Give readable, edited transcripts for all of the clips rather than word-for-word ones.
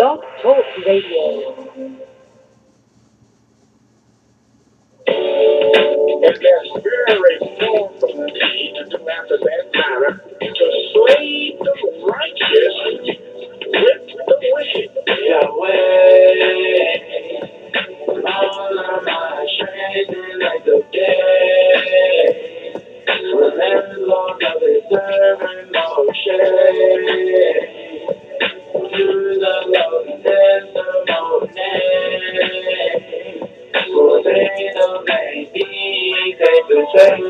Blog Talk Radio. And their spirit formed from the sea to do after that manner, to slay the righteous with the wicked. Yahweh, all of my strength like the day. Remember, Lord, of his servant Moshe. To the Lord's testimony. For they don't make me take the chance.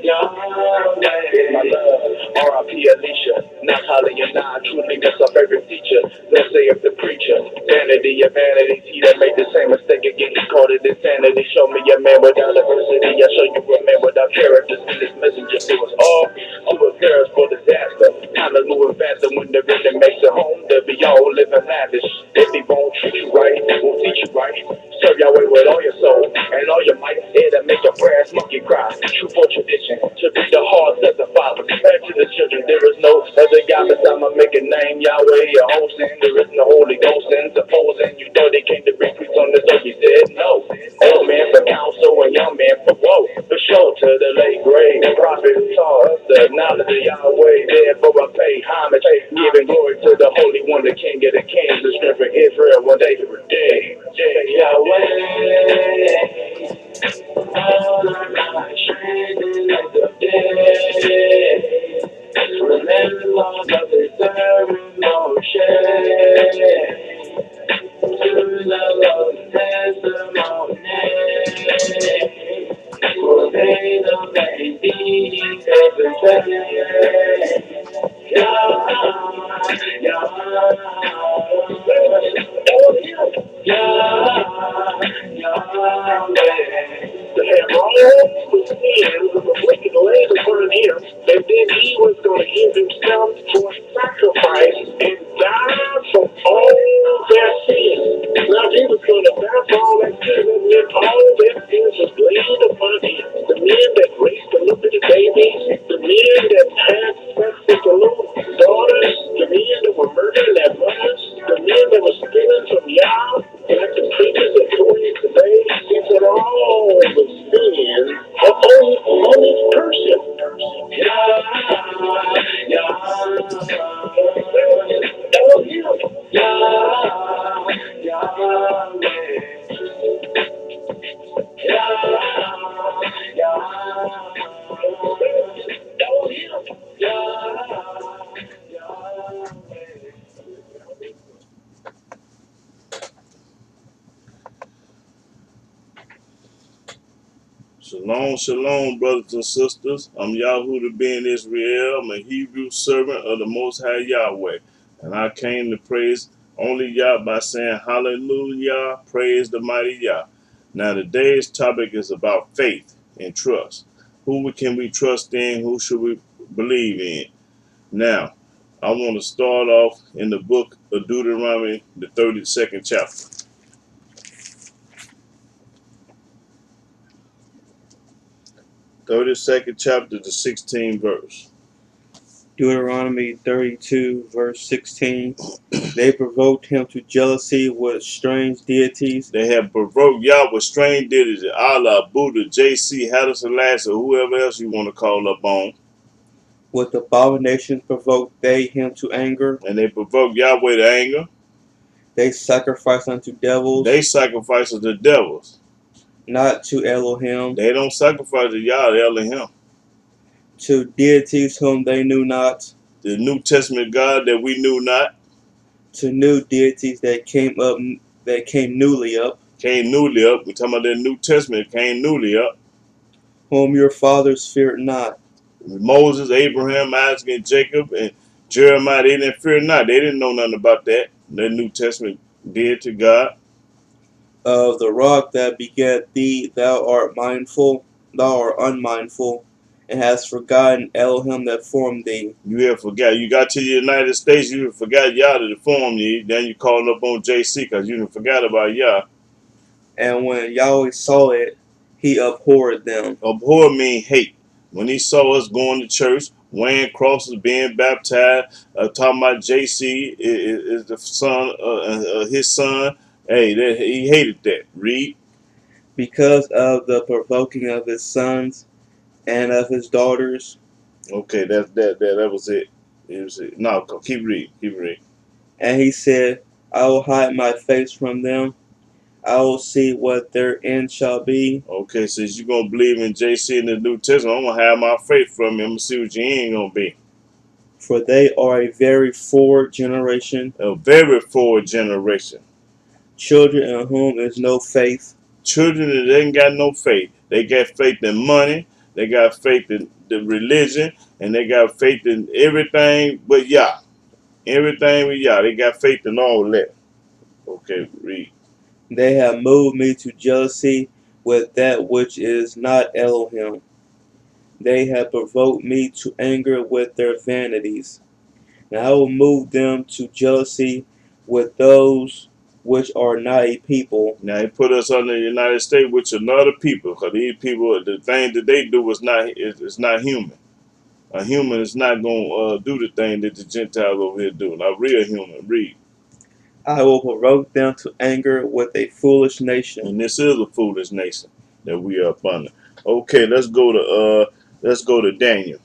Yahweh, my love, R.I.P. Alicia, Natalia, nah, truly that's our favorite teacher. Let's say of the preacher, vanity of vanities, he that made the same mistake again, he called it insanity. Show me a man without adversity, I show you a man without character. See this messenger to us all, to prepare us for disaster. Time is moving faster when the rhythm makes it home. They'll be all living lavish. If he won't treat you right, won't teach you right. Serve Yahweh with all your soul and all your might. It'll make your brass monkey cry. True for tradition to be the hearts of the fathers. Back to the children, there is no other God beside my making name. Yahweh, your hosting. There is no Holy Ghost in supposing you thought they came to recruit on this earth. He said no. Old man for counsel and young man for woe. For sure to the late grade. The prophet who taught us the knowledge of Yahweh. Therefore I pay homage, giving glory to the Holy One, the King of the Kings, the strength of Israel, one day to redeem. Yahweh, all of my strength like the day. Remember, Lord, of the servant Moshe. To the Lord's testimony. For they don't make me take the chance. They have all the sins of the wicked land upon him, and then he was going to give himself for sacrifice and die for all their sins. Now he was going to die for all their sins, and then all their sins was laid upon him. The men that raised the little bitty babies, the men that had sex with the little daughters, the men that were murdering their mothers, the men that were stealing from y'all, like the preachers that go in today, he said all the sin on this person. Shalom, shalom, brothers and sisters. I'm Yahudah ben Israel. I'm a Hebrew servant of the Most High Yahweh. And I came to praise only Yah by saying hallelujah, praise the mighty Yah. Now today's topic is about faith and trust. Who can we trust in? Who should we believe in? Now, I want to start off in the book of Deuteronomy, the 32nd chapter. 32nd chapter, the 16th verse. Deuteronomy 32, verse 16. They provoked him to jealousy with strange deities. They have provoked Yah with strange deities, Allah, Buddha, JC, Haile Selassie, or whoever else you want to call up on. With abominations provoked they him to anger. And they provoked Yahweh to anger. They sacrifice unto devils. They sacrifice to the devils. Not to Elohim. They don't sacrifice to Yah, Elohim. To deities whom they knew not. The New Testament God that we knew not. To new deities that came newly up. Came newly up. We're talking about that New Testament came newly up. Whom your fathers feared not. Moses, Abraham, Isaac, and Jacob, and Jeremiah, they didn't fear not. They didn't know nothing about that. The New Testament did to God. Of the rock that begat thee, thou art unmindful, and hast forgotten Elohim that formed thee. You have forgot. You got to the United States, you forgot Yah to form you. Then you called up on JC because you forgot about Yah. And when Yahweh saw it, he abhorred them. Abhor mean hate. When he saw us going to church, wearing crosses, being baptized, talking about JC is the son, his son. Hey, he hated that. Read. Because of the provoking of his sons and of his daughters. Okay, that was it. It was it. No, keep reading. Keep reading. And he said, I will hide my face from them. I will see what their end shall be. Okay, since you're gonna believe in JC in the New Testament, I'm gonna have my faith from him and see what you ain't gonna be. For they are a very forward generation, A very forward generation. children in whom is no faith. Children that ain't got no faith. They got faith in money, they got faith in the religion, and they got faith in everything but Yah. Everything but Yah. They got faith in all that. Okay, read. They have moved me to jealousy with that which is not Elohim. They have provoked me to anger with their vanities. And I will move them to jealousy with those which are not a people. Now he put us under the United States, which are not a people, because these people, the thing that they do is not human. A human is not going to do the thing that the Gentiles over here do. A real human. Read. I will provoke them to anger with a foolish nation. And this is a foolish nation that we are up under. Okay, let's go to Daniel.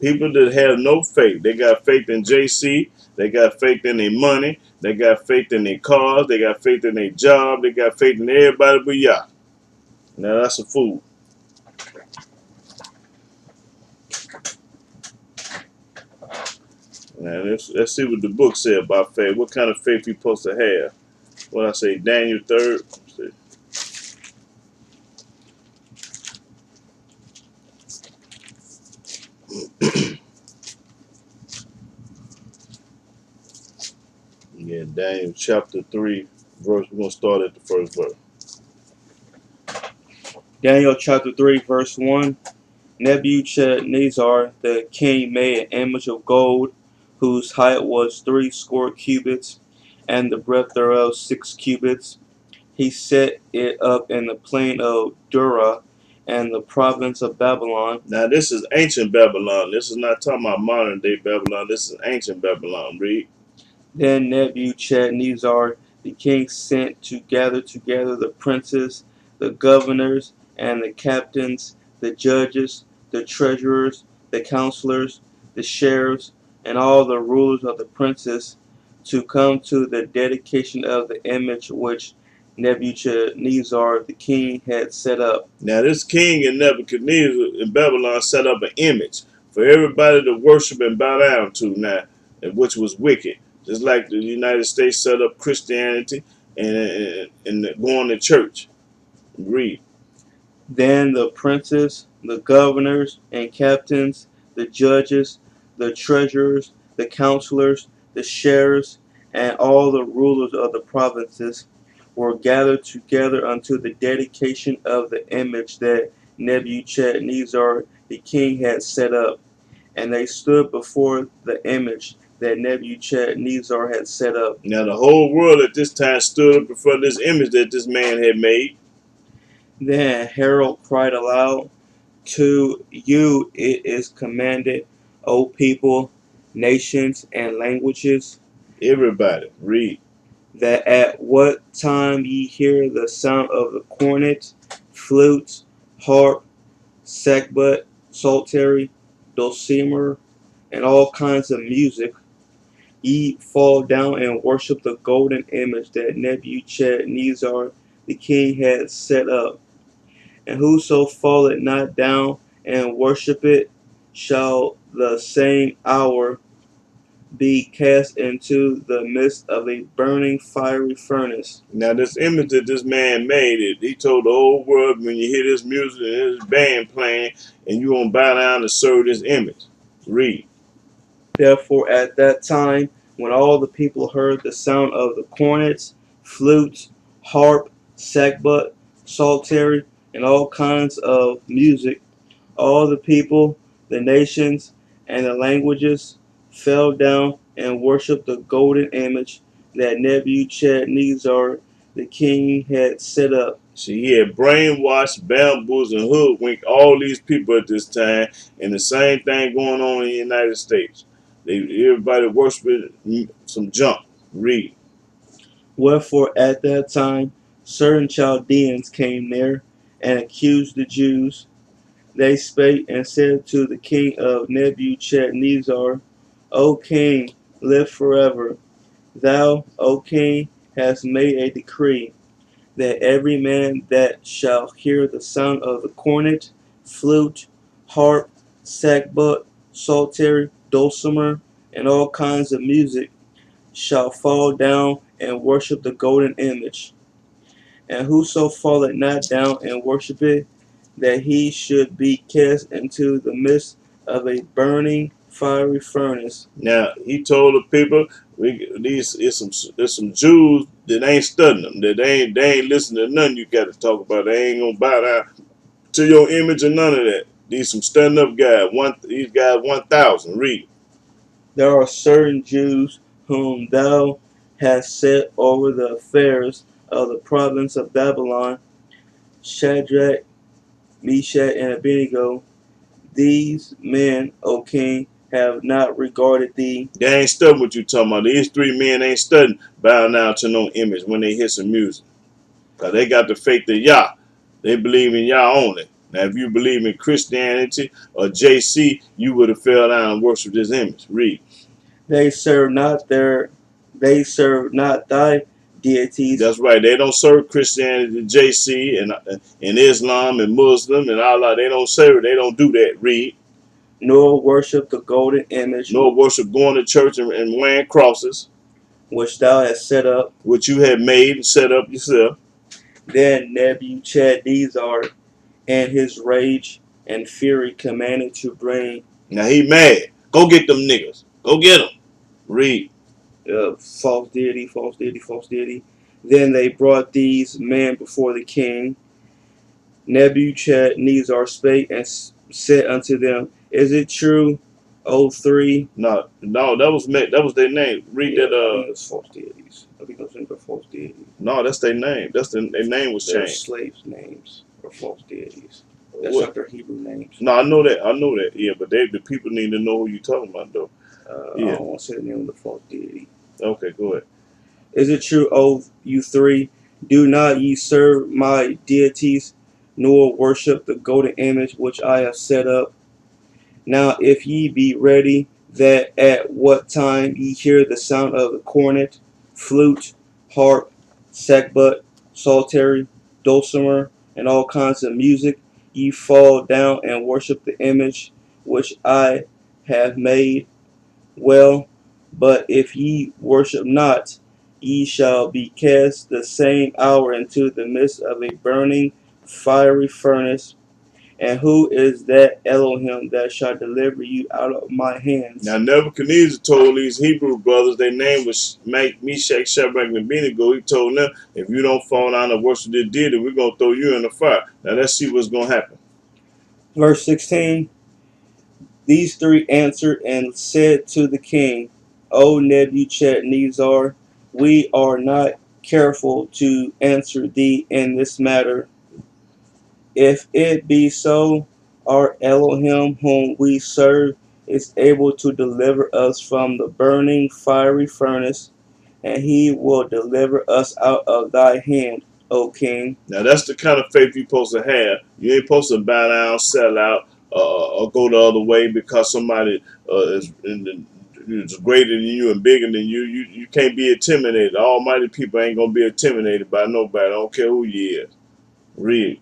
People that have no faith, they got faith in JC, they got faith in their money, they got faith in their cars, they got faith in their job, they got faith in everybody but Yah. Now that's a fool. Now let's see what the book said about faith. What kind of faith you supposed to have? What I say, Daniel 3rd. Yeah, Daniel chapter 3, verse. We're gonna start at the first verse. Daniel chapter 3, verse 1. Nebuchadnezzar the king made an image of gold, whose height was 60 cubits, and the breadth thereof 6 cubits. He set it up in the plain of Dura, and the province of Babylon. Now this is ancient Babylon. This is not talking about modern day Babylon. This is ancient Babylon. Read. Then Nebuchadnezzar the king sent to gather together the princes, the governors, and the captains, the judges, the treasurers, the counselors, the sheriffs, and all the rulers of the princes to come to the dedication of the image which Nebuchadnezzar the king had set up. Now this king in Nebuchadnezzar in Babylon set up an image for everybody to worship and bow down to now, which was wicked. Just like the United States set up Christianity and going to church. Read. Then the princes, the governors and captains, the judges, the treasurers, the counselors, the sheriffs, and all the rulers of the provinces were gathered together unto the dedication of the image that Nebuchadnezzar the king had set up. And they stood before the image that Nebuchadnezzar had set up. Now the whole world at this time stood up before this image that this man had made. Then Harold cried aloud, To you it is commanded, O people, nations, and languages, Everybody, read. that at what time ye hear the sound of the cornet, flute, harp, sackbut, psaltery, dulcimer, and all kinds of music, ye fall down and worship the golden image that Nebuchadnezzar the king had set up. And whoso falleth not down and worship it shall the same hour be cast into the midst of a burning fiery furnace. Now this image that this man made, he told the whole world when you hear this music and this band playing, and you gonna bow down to serve this image. Read. Therefore, at that time, when all the people heard the sound of the cornets, flutes, harp, sackbut, psaltery, and all kinds of music, all the people, the nations, and the languages fell down and worshipped the golden image that Nebuchadnezzar the king had set up. See, he had brainwashed, bamboozled, and hoodwinked all these people at this time, and the same thing going on in the United States. Everybody worshiping some junk. Read. Wherefore at that time certain Chaldeans came there and accused the Jews. They spake and said to the king of Nebuchadnezzar, O king, live forever. Thou, O king, hast made a decree that every man that shall hear the sound of the cornet, flute, harp, sackbut, psaltery, dulcimer, and all kinds of music shall fall down and worship the golden image. And whoso falleth not down and worship it, that he should be cast into the midst of a burning fiery furnace. Now he told the people, these is some Jews that ain't studying them, that they ain't listening to nothing you got to talk about. They ain't gonna bow down to your image or none of that. These some studying up guys. These guys 1,000. Read. There are certain Jews whom thou hast set over the affairs of the province of Babylon, Shadrach, Meshach, and Abednego. These men, O king, have not regarded thee, They ain't studying what you talking about. These three men ain't studying bow down to no image when they hear some music. Because they got the faith of Yah. They believe in Yah only. Now, if you believe in Christianity or JC, you would have fell down and worshiped this image. Read. they serve not thy deities, That's right. They don't serve Christianity, JC, and Islam and Muslim and Allah. They don't serve. They don't do that. Read. nor worship the golden image Nor worship going to church and wearing crosses, which thou hast set up. which you have made and set up yourself. Then Nebuchadnezzar in his rage and fury commanded to bring Now he mad. Go get them niggas. Go get them. Read. false deity, false deity, false deity. Then they brought these men before the king. Nebuchadnezzar spake and said unto them, Is it true, O three? No, that was their name. Read Yeah, I that. think it's false deities. I think those things are false deities. No, that's their name. Their name was Their changed. slaves' names are false deities. That's What? not their Hebrew names. No, I know that. I know that. Yeah, but the people need to know who you talking about, though. I Yeah. don't want to say the name of the false deity. Okay, go ahead. Is it true, O you three? Do not ye serve my deities, nor worship the golden image which I have set up? Now if ye be ready, that at what time ye hear the sound of the cornet, flute, harp, sackbut, psaltery, dulcimer, and all kinds of music, ye fall down and worship the image which I have made. Well, but if ye worship not, ye shall be cast the same hour into the midst of a burning fiery furnace. And who is that Elohim that shall deliver you out of my hands? Now Nebuchadnezzar told these Hebrew brothers their name was Meshach, Shadrach, and Abednego. He told them, if you don't fall down and worship this deity, we're gonna throw you in the fire. Now let's see what's gonna happen. Verse 16. These three answered and said to the king, O Nebuchadnezzar, we are not careful to answer thee in this matter. If it be so, our Elohim whom we serve is able to deliver us from the burning fiery furnace, and he will deliver us out of thy hand, O king. Now that's the kind of faith you're supposed to have. You ain't supposed to bow down, sell out, or go the other way because somebody is greater than you and bigger than you. You can't be intimidated. Almighty people ain't gonna be intimidated by nobody. I don't care who you is. Read.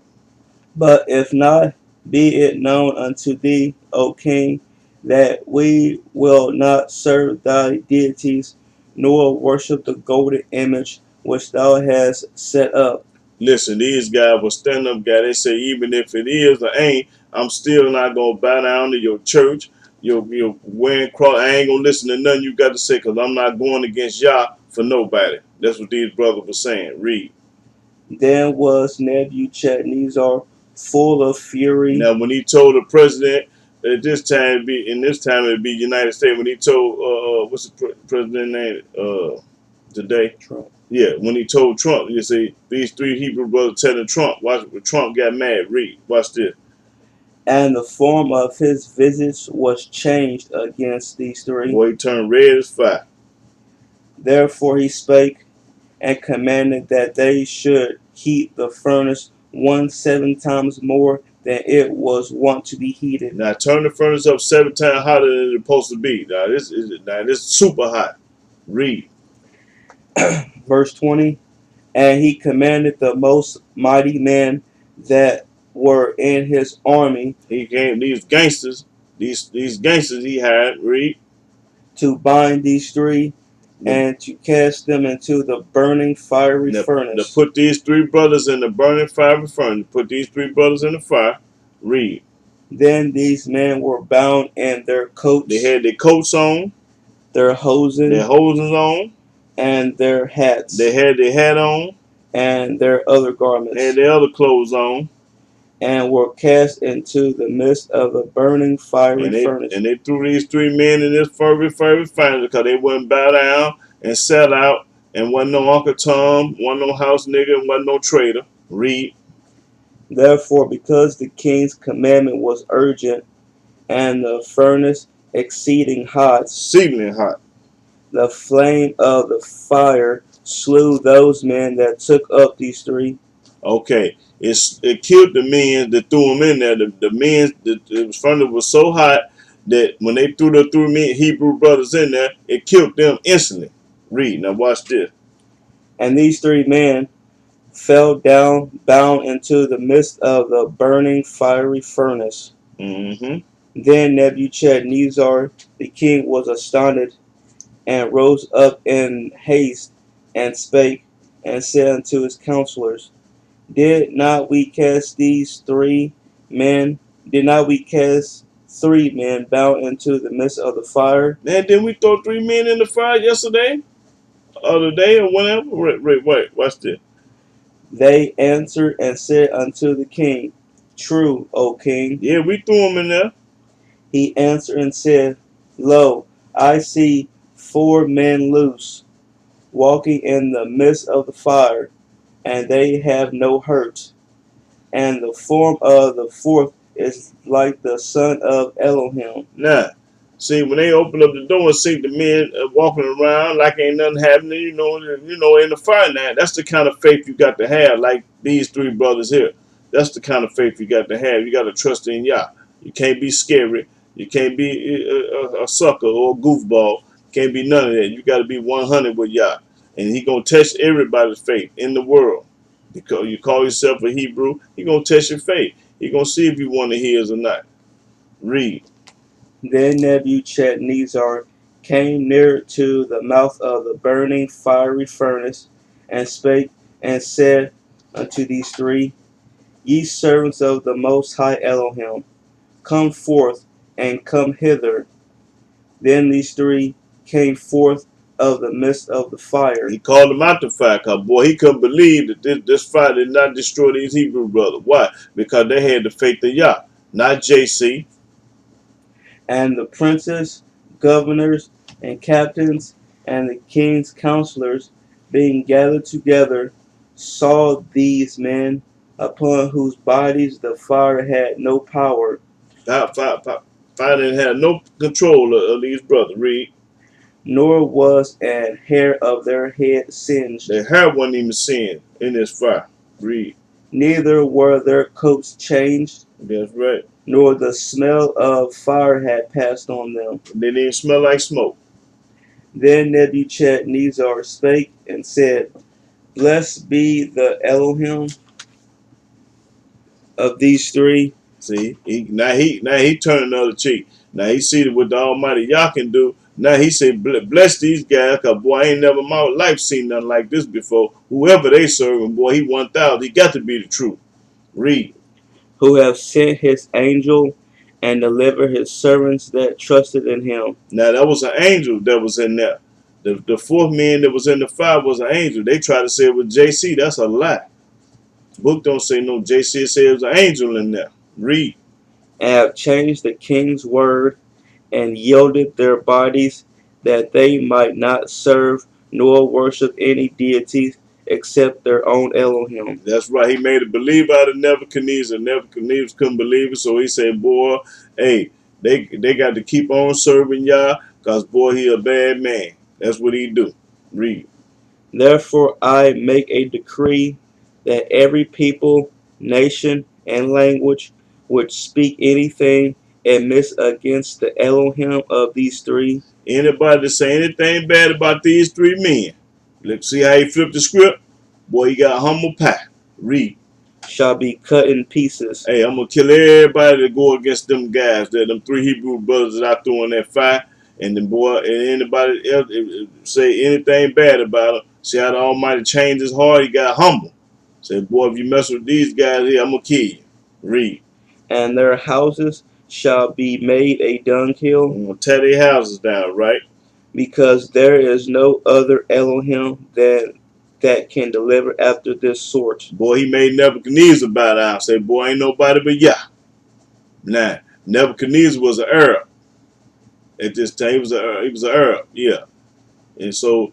But if not, be it known unto thee, O king, that we will not serve thy deities, nor worship the golden image which thou hast set up. Listen, these guys will stand up guy. They say even if it is or ain't, I'm still not gonna bow down to your church. Your wearing cross. I ain't gonna listen to nothing you got to say because I'm not going against Yah for nobody. That's what these brothers were saying. Read. Then was Nebuchadnezzar full of fury. Now, when he told the president at this time it'd be United States. When he told what's the president name? today. Trump. Yeah, when he told Trump, you see, these three Hebrew brothers telling Trump, watch, Trump got mad. Read, watch this. And the form of his visage was changed against these three. Boy, he turned red as fire. Therefore he spake and commanded that they should heat the furnace 7 times more than it was wont to be heated. Now turn the furnace up 7 times hotter than it's supposed to be. Now this is super hot. Read. Verse 20. And he commanded the most mighty men that were in his army He came these gangsters he had. Read. to bind these three and to cast them into the burning fiery To furnace. put these three brothers in the burning fiery furnace. Put these three brothers in the fire. Read. Then these men were bound in their coats, They had their coats on, their hosen, their hosens on, and their hats, they had their hat on, and their other garments, had their other clothes on, and were cast into the midst of the burning fiery furnace. And they threw these three men in this fiery furnace because they wouldn't bow down and sell out, and wasn't no Uncle Tom, wasn't no house nigga, and wasn't no traitor. Read. Therefore, because the king's commandment was urgent, and the furnace exceeding hot, the flame of the fire slew those men that took up these three. Okay, it killed the men that threw them in there. The men, the furnace was so hot that when they threw the three men, Hebrew brothers in there, it killed them instantly. Read. Now watch this. And these three men fell down, bound into the midst of the burning fiery furnace. Mm-hmm. Then Nebuchadnezzar the king was astonished, and rose up in haste, and spake, and said unto his counselors, Did not we cast three men bound into the midst of the fire? Man, didn't we throw three men in the fire yesterday? Other day or whatever? Wait, watch this. They answered and said unto the king, True, O king. Yeah, we threw them in there. He answered and said, Lo, I see 4 men loose, walking in the midst of the fire, and they have no hurt. And the form of the fourth is like the son of Elohim. Nah. See, when they open up the door and see the men walking around like ain't nothing happening, you know, in the fire now, that's the kind of faith you got to have, like these three brothers here. That's the kind of faith you got to have. You got to trust in Yah. You can't be scary. You can't be a sucker or a goofball. Can't be none of that. You got to be 100 with Yah. And he going to test everybody's faith in the world. Because you call yourself a Hebrew, he going to test your faith. He going to see if you want to hear or not. Read. Then Nebuchadnezzar came near to the mouth of the burning fiery furnace, and spake and said unto these three, Ye servants of the Most High Elohim, come forth and come hither. Then these three came forth of the midst of the fire. He called them out the fire, because boy, he couldn't believe that this fire did not destroy these Hebrew brothers. Why? Because they had the faith of Yah, not JC. And the princes, governors, and captains, and the king's counselors, being gathered together, saw these men, upon whose bodies the fire had no power, Fire didn't have no control of these brothers. Read. nor was an hair of their head singed. Their hair wasn't even seen in this fire. Read. Neither were their coats changed, That's right. nor the smell of fire had passed on them. They didn't smell like smoke. Then Nebuchadnezzar spake and said, Blessed be the Elohim of these three. See, now he turning the other cheek. Now he see what the Almighty Yah can do. Now he say, bless these guys, cause boy, I ain't never in my life seen nothing like this before. Whoever they serving, boy, he 1,000. He got to be the truth. Read. Who have sent his angel and delivered his servants that trusted in him. Now that was an angel that was in there. The fourth man that was in the fire was an angel. They try to say it was JC. That's a lie. The book don't say no JC. It says it was an angel in there. Read. And have changed the king's word, and yielded their bodies, that they might not serve nor worship any deities except their own Elohim. That's right. He made a believe out of Nebuchadnezzar. Nebuchadnezzar couldn't believe it, so he said, "Boy, hey, they got to keep on serving Yah, cause boy, he a bad man." That's what he do. Read. Therefore I make a decree that every people, nation, and language which speak anything amiss against the Elohim of these three Anybody that say anything bad about these three men, let's see how he flipped the script. Boy, he got humble pie. Read. shall be cut in pieces. Hey, I'm gonna kill everybody that go against them guys, them three Hebrew brothers that I threw in that fire. And then boy, and anybody else say anything bad about him, see how the Almighty changed his heart. He got humble. Said, boy, if you mess with these guys here, I'm gonna kill you. Read. And their houses shall be made a dunghill, I'm gonna tear their houses down, right? because there is no other Elohim that can deliver after this sort. Boy, he made Nebuchadnezzar bow down. Said, boy, ain't nobody but Yah. Now, Nebuchadnezzar was an Arab at this time. He was an Arab, yeah. And so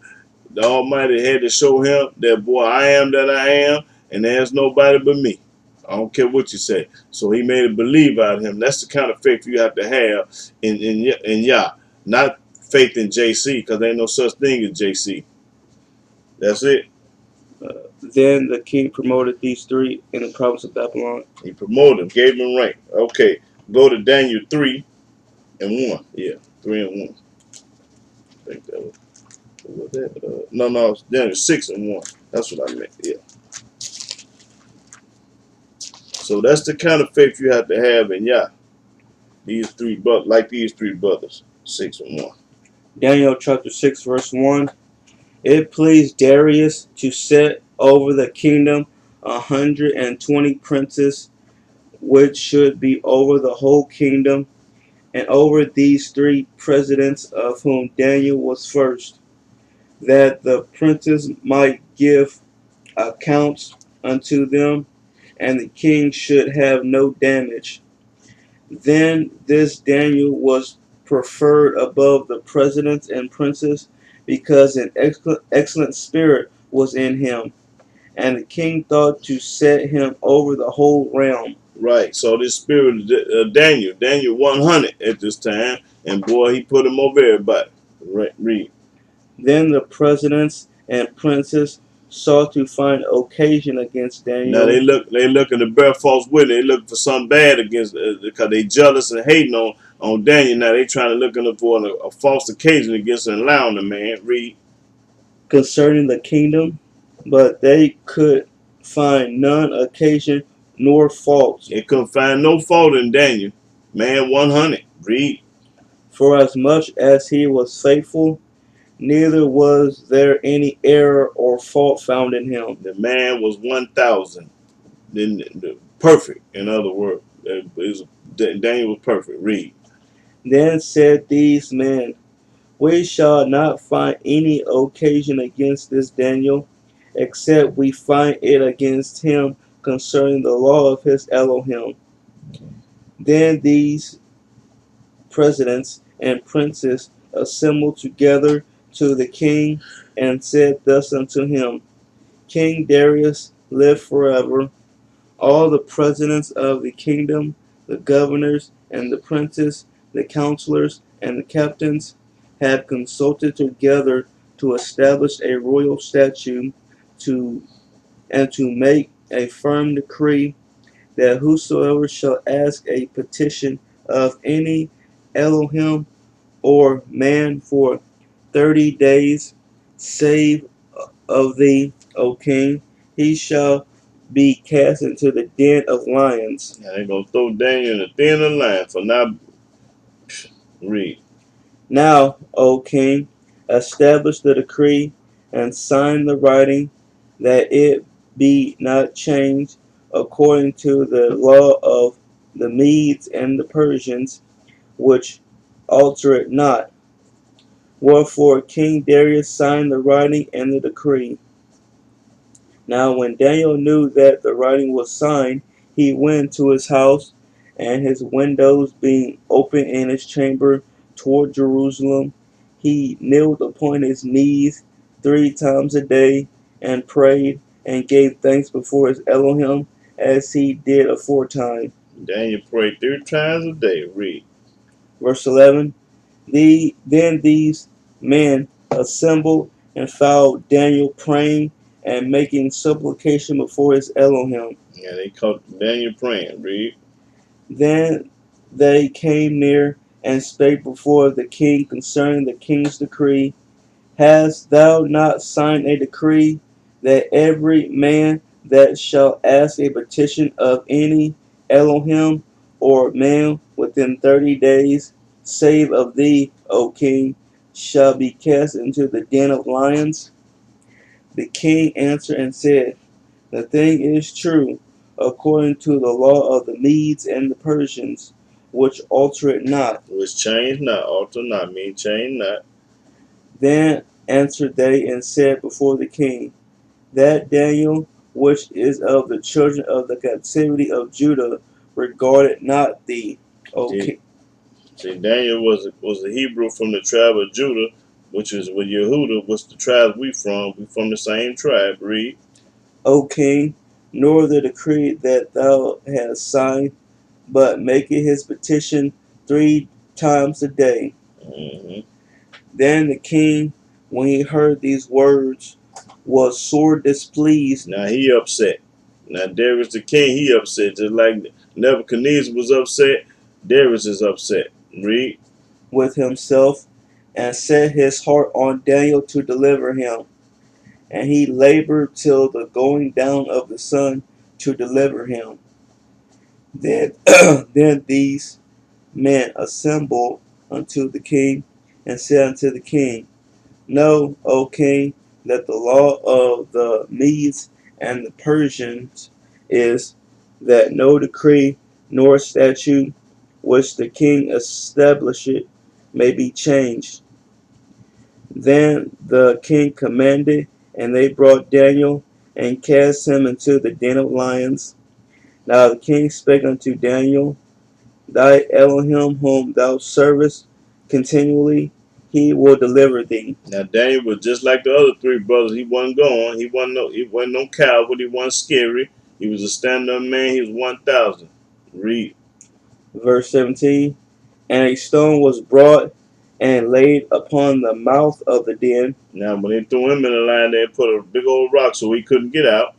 the Almighty had to show him that, boy, I am that I am, and there's nobody but me. I don't care what you say. So he made a believe out of him. That's the kind of faith you have to have in Yah, not faith in JC, because there ain't no such thing as JC. That's it. Then the king promoted these three in the province of Babylon. He promoted them, gave them rank. Okay, go to Daniel 3:1. Yeah, 3:1. I think that was that. No, it's Daniel 6:1. That's what I meant. Yeah. So that's the kind of faith you have to have in Yah. These three brothers, like these three brothers, 6:1. Daniel chapter 6, verse 1. It pleased Darius to set over the kingdom 120 princes, which should be over the whole kingdom, and over these three presidents, of whom Daniel was first, that the princes might give accounts unto them, and the king should have no damage. Then this Daniel was preferred above the presidents and princes, because an excellent spirit was in him, and the king thought to set him over the whole realm. Right. So this spirit of Daniel 100 at this time, and boy, he put him over everybody. Right. Read. Then the presidents and princes sought to find occasion against Now Daniel, they looking to bear false witness. They looking for something bad against because they jealous and hating on Daniel. Now they trying to looking for a false occasion against and allowing the man. Read. concerning the kingdom, but they could find none occasion nor fault. They couldn't find no fault in Daniel. Man 100. Read. For as much as he was faithful, neither was there any error or fault found in him. The man was 1,000. Then perfect. In other words, Daniel was perfect. Read. Then said these men, we shall not find any occasion against this Daniel, except we find it against him concerning the law of his Elohim. Then these presidents and princes assembled together to the king, and said thus unto him, King Darius, live forever. All the presidents of the kingdom, the governors and the princes, the counselors and the captains, have consulted together to establish a royal statute to make a firm decree that whosoever shall ask a petition of any Elohim or man for 30 days, save of thee, O king, he shall be cast into the den of lions. Now they gonna throw Daniel in the den of lions for not. Read. Now, O king, establish the decree and sign the writing, that it be not changed, according to the law of the Medes and the Persians, which alter it not. Wherefore King Darius signed the writing and the decree. Now when Daniel knew that the writing was signed, he went to his house, and his windows being open in his chamber toward Jerusalem, he kneeled upon his knees 3 times a day, and prayed and gave thanks before his Elohim as he did aforetime. Daniel prayed 3 times a day. Read. Verse 11. Then these men assembled and found Daniel praying and making supplication before his Elohim. And they caught Daniel praying. Read. Then they came near and spake before the king concerning the king's decree. Hast thou not signed a decree that every man that shall ask a petition of any Elohim or man within 30 days, save of thee, O king, shall be cast into the den of lions? The king answered and said, the thing is true, according to the law of the Medes and the Persians, which alter it not. Which change not, alter not, mean change not. Then answered they and said before the king, that Daniel, which is of the children of the captivity of Judah, regarded not thee, O king. See, Daniel was a Hebrew from the tribe of Judah, which is with Yehuda, which the tribe we from. We from the same tribe. Read. O king, nor the decree that thou hast signed, but maketh his petition 3 times a day. Mm-hmm. Then the king, when he heard these words, was sore displeased. Now he upset. Now Darius the king, he upset. Just like Nebuchadnezzar was upset, Darius is upset. Read. With himself, and set his heart on Daniel to deliver him. And he labored till the going down of the sun to deliver him. Then, then these men assembled unto the king, and said unto the king, know, O king, that the law of the Medes and the Persians is that no decree nor statute which the king establisheth may be changed. Then the king commanded, and they brought Daniel and cast him into the den of lions. Now the king spake unto Daniel, thy Elohim whom thou servest continually, he will deliver thee. Now Daniel was just like the other 3 brothers. He wasn't going. He wasn't no coward. He wasn't scary. He was a stand-up man. He was 1,000. Read. Verse 17. And a stone was brought and laid upon the mouth of the den, Now when they threw him in the line, they put a big old rock so he couldn't get out.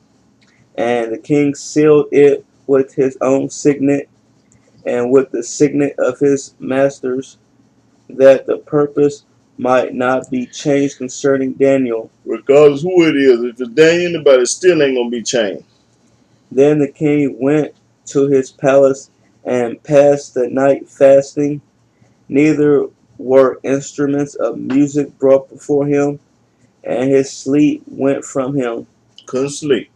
and the king sealed it with his own signet and with the signet of his masters, that the purpose might not be changed concerning Daniel. Regardless who it is, if it's Daniel, anybody still ain't gonna be changed. Then the king went to his palace and passed the night fasting. Neither were instruments of music brought before him, and his sleep went from him. Couldn't sleep.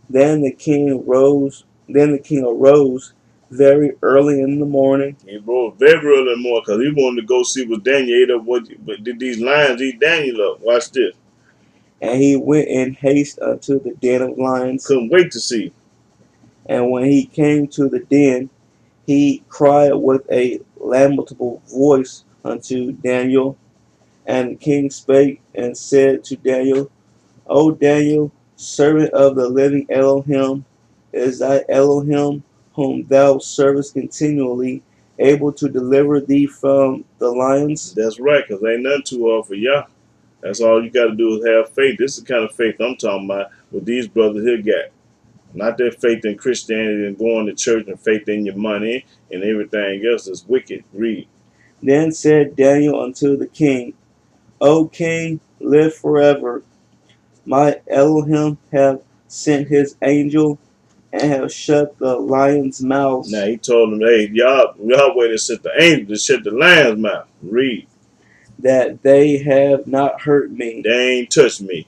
Then the king arose. Then the king arose very early in the morning, He rose very early in the morning because he wanted to go see what Daniel ate up. What did these lions eat Daniel up? Watch this. and he went in haste unto the den of lions. Couldn't wait to see. And when he came to the den, he cried with a lamentable voice unto Daniel. And the king spake and said to Daniel, O Daniel, servant of the living Elohim, is thy Elohim, whom thou servest continually, able to deliver thee from the lions? That's right, because ain't nothing too hard for y'all. That's all you got to do is have faith. This is the kind of faith I'm talking about with these brothers here got. Not that faith in Christianity and going to church and faith in your money and everything else is wicked. Read. Then said Daniel unto the king, O king, live forever. My Elohim have sent his angel and have shut the lions' mouths, Now he told them, hey, Yahweh to set the angel to shut the lion's mouth. Read. that they have not hurt me. They ain't touched me.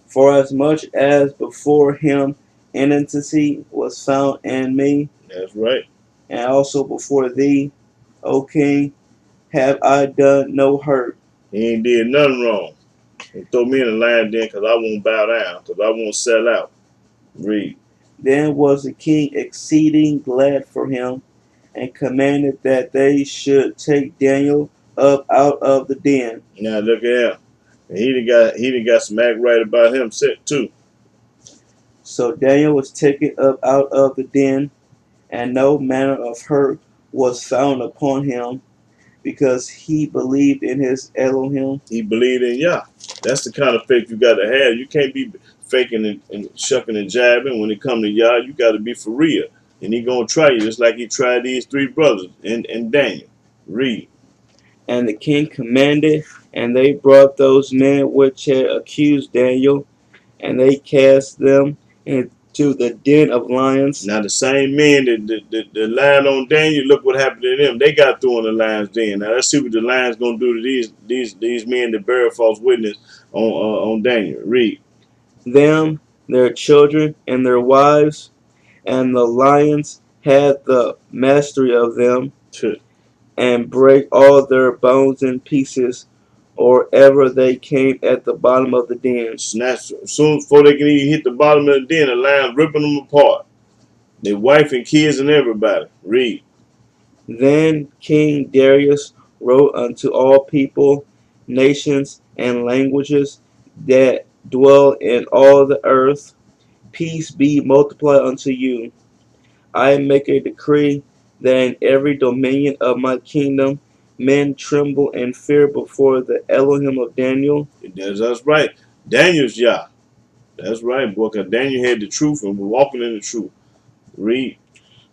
For as much as before him enmity was found in me, That's right. and also before thee, O king, have I done no hurt. He ain't did nothing wrong. And throw me in the lion den because I won't bow down, because I won't sell out. Read. Then was the king exceeding glad for him, and commanded that they should take Daniel up out of the den. Now look at him. And he done got some act right about him set too. So Daniel was taken up out of the den, and no manner of hurt was found upon him, because he believed in his Elohim. He believed in Yah. That's the kind of faith you got to have. You can't be faking and shucking and jabbing. When it come to Yah, you got to be for real. And he gonna try you just like he tried these three brothers and Daniel. Read. And the king commanded, and they brought those men which had accused Daniel, and they cast them into the den of lions. Now the same men that lied on Daniel, look what happened to them. They got thrown in the lion's den. Now let's see what the lion's gonna do to these men that bear false witness on Daniel. Read. Them, their children, and their wives, and the lions had the mastery of them, and break all their bones in pieces, or ever they came at the bottom of the den. Snatch soon before they can even hit the bottom of the den, the lion ripping them apart. Their wife and kids and everybody. Read. Then King Darius wrote unto all people, nations, and languages that dwell in all the earth, peace be multiplied unto you. I make a decree that in every dominion of my kingdom men tremble and fear before the Elohim of Daniel. That's right. Daniel's Yah. That's right, boy. Because Daniel had the truth and was walking in the truth. Read.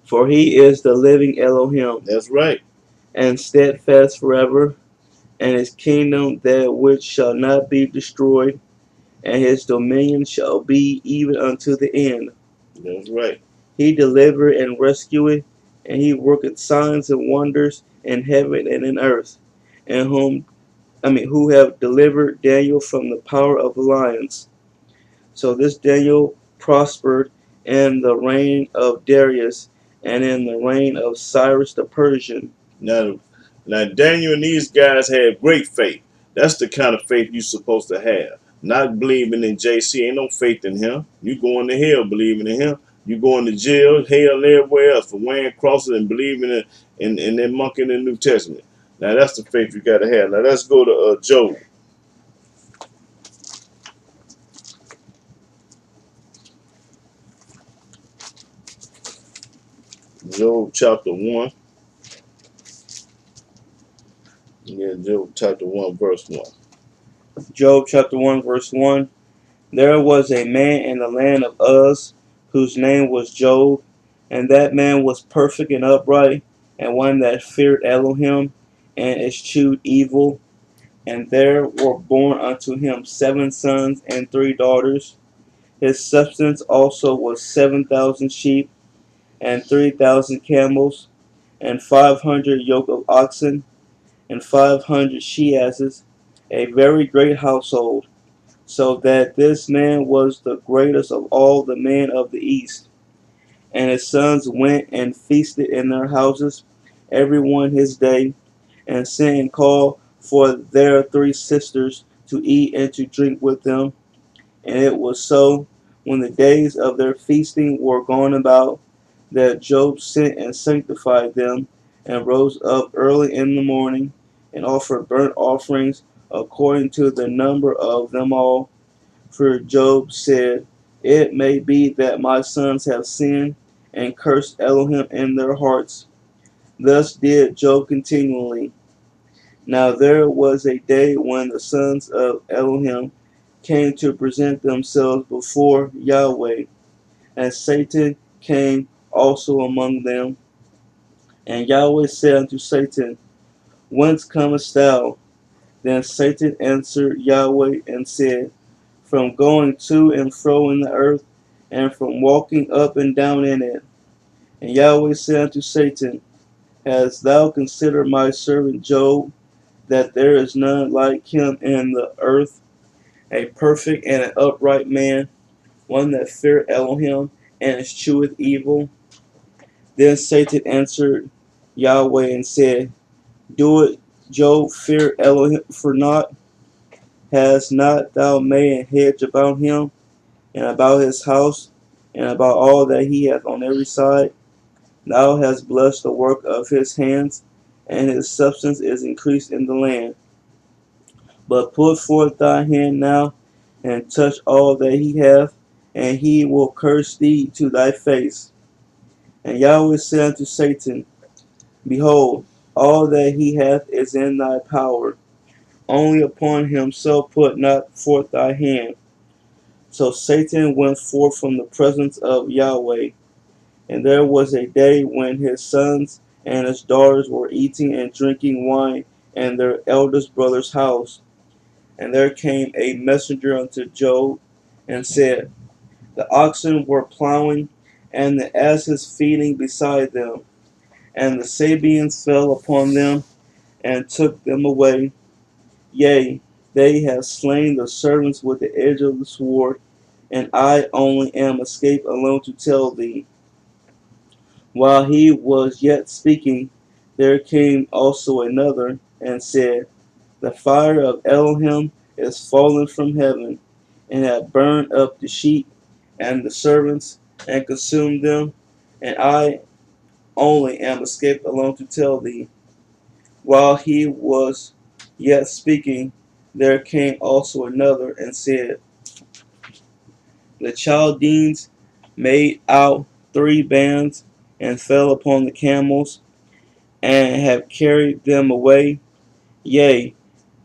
For he is the living Elohim, That's right. and steadfast forever, and his kingdom that which shall not be destroyed, and his dominion shall be even unto the end. That's right. He delivered and rescueth, and he worketh signs and wonders in heaven and in earth, and who have delivered Daniel from the power of the lions. So this Daniel prospered in the reign of Darius, and in the reign of Cyrus the Persian. Now, now Daniel and these guys had great faith. That's the kind of faith you're supposed to have. Not believing in JC. Ain't no faith in him. You going to hell believing in him. You going to jail, hell, and everywhere else for wearing crosses and believing in that monkey in the New Testament. Now that's the faith you got to have. Now let's go to Job. Job chapter 1. Yeah, Job chapter 1, verse 1. Job chapter 1, verse 1. There was a man in the land of Uz, whose name was Job, and that man was perfect and upright, and one that feared Elohim, and eschewed evil. And there were born unto him 7 sons and 3 daughters. His substance also was 7,000 sheep, and 3,000 camels, and 500 yoke of oxen, and 500 she asses, a very great household, so that this man was the greatest of all the men of the east. And his sons went and feasted in their houses, every one his day, and sent and called for their 3 sisters to eat and to drink with them. And it was so, when the days of their feasting were gone about, that Job sent and sanctified them, and rose up early in the morning, and offered burnt offerings according to the number of them all. For Job said, it may be that my sons have sinned, and cursed Elohim in their hearts. Thus did Job continually. Now there was a day when the sons of Elohim came to present themselves before Yahweh, and Satan came also among them. And Yahweh said unto Satan, whence comest thou? Then Satan answered Yahweh and said, from going to and fro in the earth, and from walking up and down in it. And Yahweh said unto Satan, hast thou considered my servant Job, that there is none like him in the earth, a perfect and an upright man, one that feareth Elohim, and escheweth evil? Then Satan answered Yahweh and said, do it Job fear Elohim for naught? Hast not thou made a hedge about him, and about his house, and about all that he hath on every side? Thou hast blessed the work of his hands, and his substance is increased in the land. But put forth thy hand now, and touch all that he hath, and he will curse thee to thy face. And Yahweh said unto Satan, Behold, all that he hath is in thy power, only upon himself put not forth thy hand. So Satan went forth from the presence of Yahweh. And there was a day when his sons and his daughters were eating and drinking wine in their eldest brother's house. And there came a messenger unto Job, and said, The oxen were plowing, and the asses feeding beside them, and the Sabeans fell upon them, and took them away. Yea, they have slain the servants with the edge of the sword, and I only am escaped alone to tell thee. While he was yet speaking, there came also another, and said, The fire of Elohim is fallen from heaven, and hath burned up the sheep and the servants, and consumed them, and I only am escaped alone to tell thee. While he was yet speaking, there came also another, and said, The Chaldeans made out 3 bands, and fell upon the camels, and have carried them away, yea,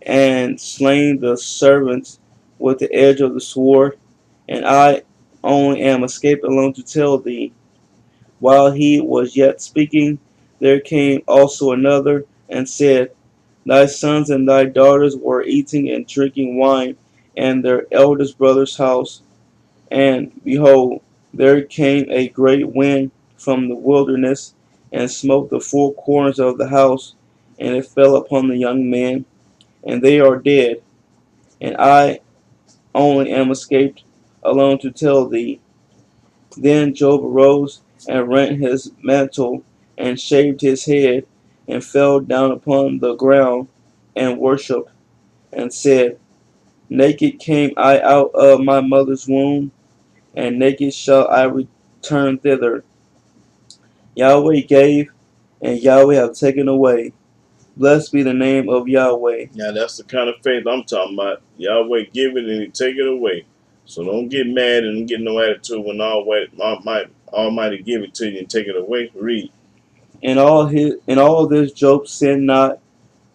and slain the servants with the edge of the sword, and I only am escaped alone to tell thee. While he was yet speaking, there came also another, and said, Thy sons and thy daughters were eating and drinking wine in their eldest brother's house, and behold, there came a great wind from the wilderness, and smote the 4 corners of the house, and it fell upon the young men, and they are dead. And I only am escaped alone to tell thee. Then Job arose, and rent his mantle, and shaved his head, and fell down upon the ground, and worshipped, and said, Naked came I out of my mother's womb, and naked shall I return thither. Yahweh gave, and Yahweh have taken away. Blessed be the name of Yahweh. Now that's the kind of faith I'm talking about. Yahweh give it and he take it away. So don't get mad and get no attitude when Almighty give it to you and take it away. Read. In all this Job sinned not,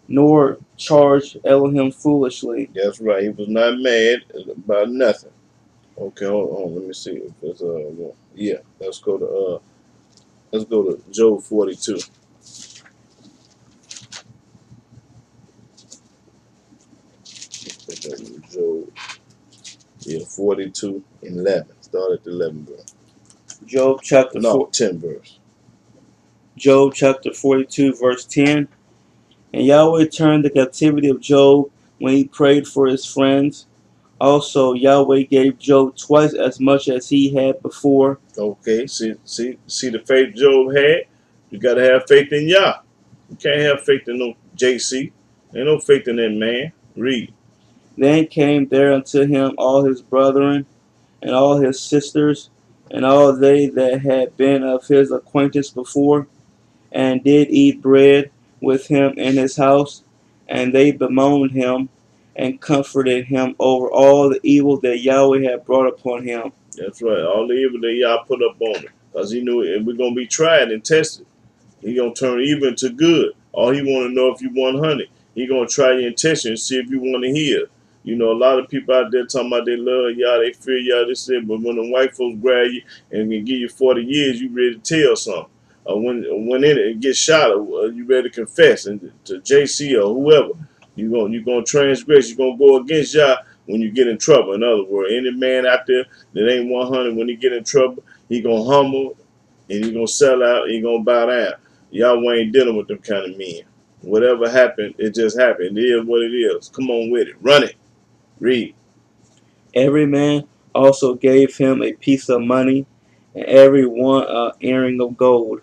nor charged Elohim foolishly. That's right. He was not mad about nothing. Okay, hold on. Let me see if it's yeah. Let's go to Job 42. Job 42 and 11. Start at the 11 verse. Job chapter No, 4, 10 verse. Job chapter 42 verse 10. And Yahweh turned the captivity of Job when he prayed for his friends. Also Yahweh gave Job twice as much as he had before. Okay, see the faith Job had. You gotta have faith in Yah. You can't have faith in no JC. Ain't no faith in that man. Read. Then came there unto him all his brethren, and all his sisters, and all they that had been of his acquaintance before, and did eat bread with him in his house, and they bemoaned him, and comforted him over all the evil that Yahweh had brought upon him. That's right. All the evil that Yah put up on him. Because he knew it, we're gonna be tried and tested. He gonna turn evil into good. All he wanna know if you want honey. He gonna try your intention and see if you wanna hear. You know, a lot of people out there talking about they love y'all, they fear y'all, they say, but when the white folks grab you and give you 40 years, you ready to tell something. When it gets shot, you ready to confess and to JC or whoever. You gonna transgress. You gonna go against y'all when you get in trouble. In other words, any man out there that ain't 100 when he get in trouble, he gonna humble and he gonna sell out. He gonna bow down. Y'all ain't dealing with them kind of men. Whatever happened, it just happened. It is what it is. Come on with it. Run it. Read. Every man also gave him a piece of money, and every one an earring of gold.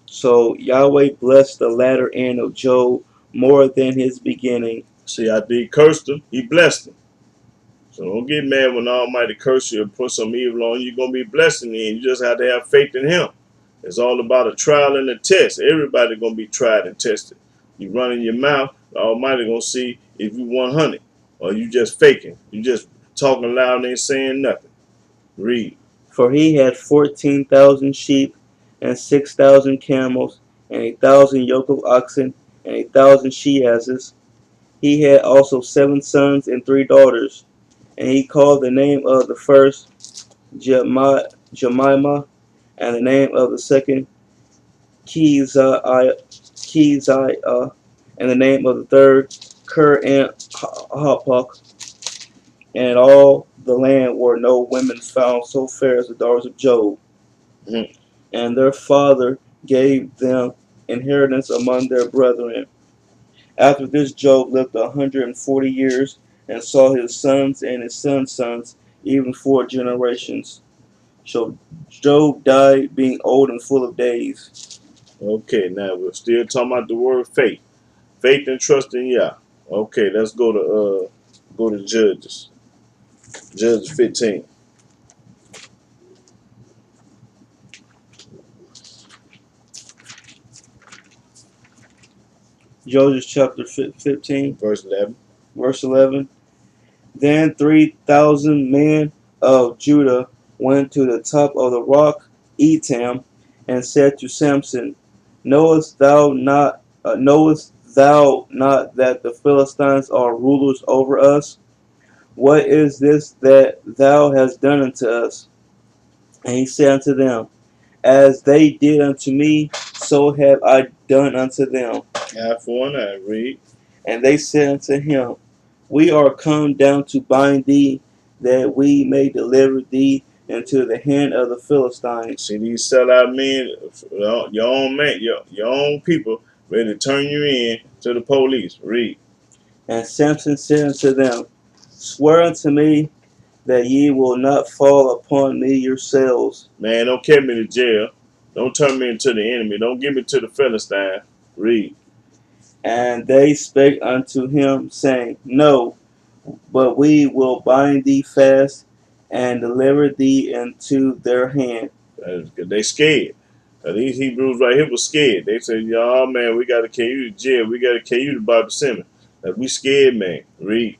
So Yahweh blessed the latter end of Job more than his beginning. See, after he cursed him, he blessed him. So don't get mad when the Almighty curse you and put some evil on you. You're going to be blessed in the end. You just have to have faith in him. It's all about a trial and a test. Everybody going to be tried and tested. You run in your mouth, the Almighty going to see if you 100, or you just faking. You just talking loud and ain't saying nothing. Read. For he had 14,000 sheep, and 6,000 camels, and 1,000 yoke of oxen, and 1,000 she asses. He had also 7 sons and 3 daughters. And he called the name of the first Jemimah, and the name of the second Keziah, and the name of the third Ker and Hapuk. And all the land were no women found so fair as the daughters of Job. Mhm. And their father gave them inheritance among their brethren. After this, Job lived 140 years, and saw his sons and his sons' sons, even 4 generations. So Job died being old and full of days. Okay, now we're still talking about the word faith. Faith and trust in Yah. Okay, let's go to Judges. Judges 15. Judges chapter 15, Verse 11. verse 11. Then 3,000 men of Judah went to the top of the rock Etam, and said to Samson, knowest thou not that the Philistines are rulers over us? What is this that thou hast done unto us? And he said unto them, As they did unto me, so have I done unto them. Eye for an eye. Read. And they said unto him, We are come down to bind thee, that we may deliver thee into the hand of the Philistines. See these sellout men, your own man, your own people, ready to turn you in to the police. Read. And Samson said unto them, Swear unto me that ye will not fall upon me yourselves. Man, don't carry me to jail. Don't turn me into the enemy. Don't give me to the Philistine. Read. And they spake unto him, saying, No, but we will bind thee fast and deliver thee into their hand. They scared. These Hebrews right here was scared. They said, "Y'all, man, we got to carry you to jail. We got to carry you to Bobby Simmons. We scared, man. Read.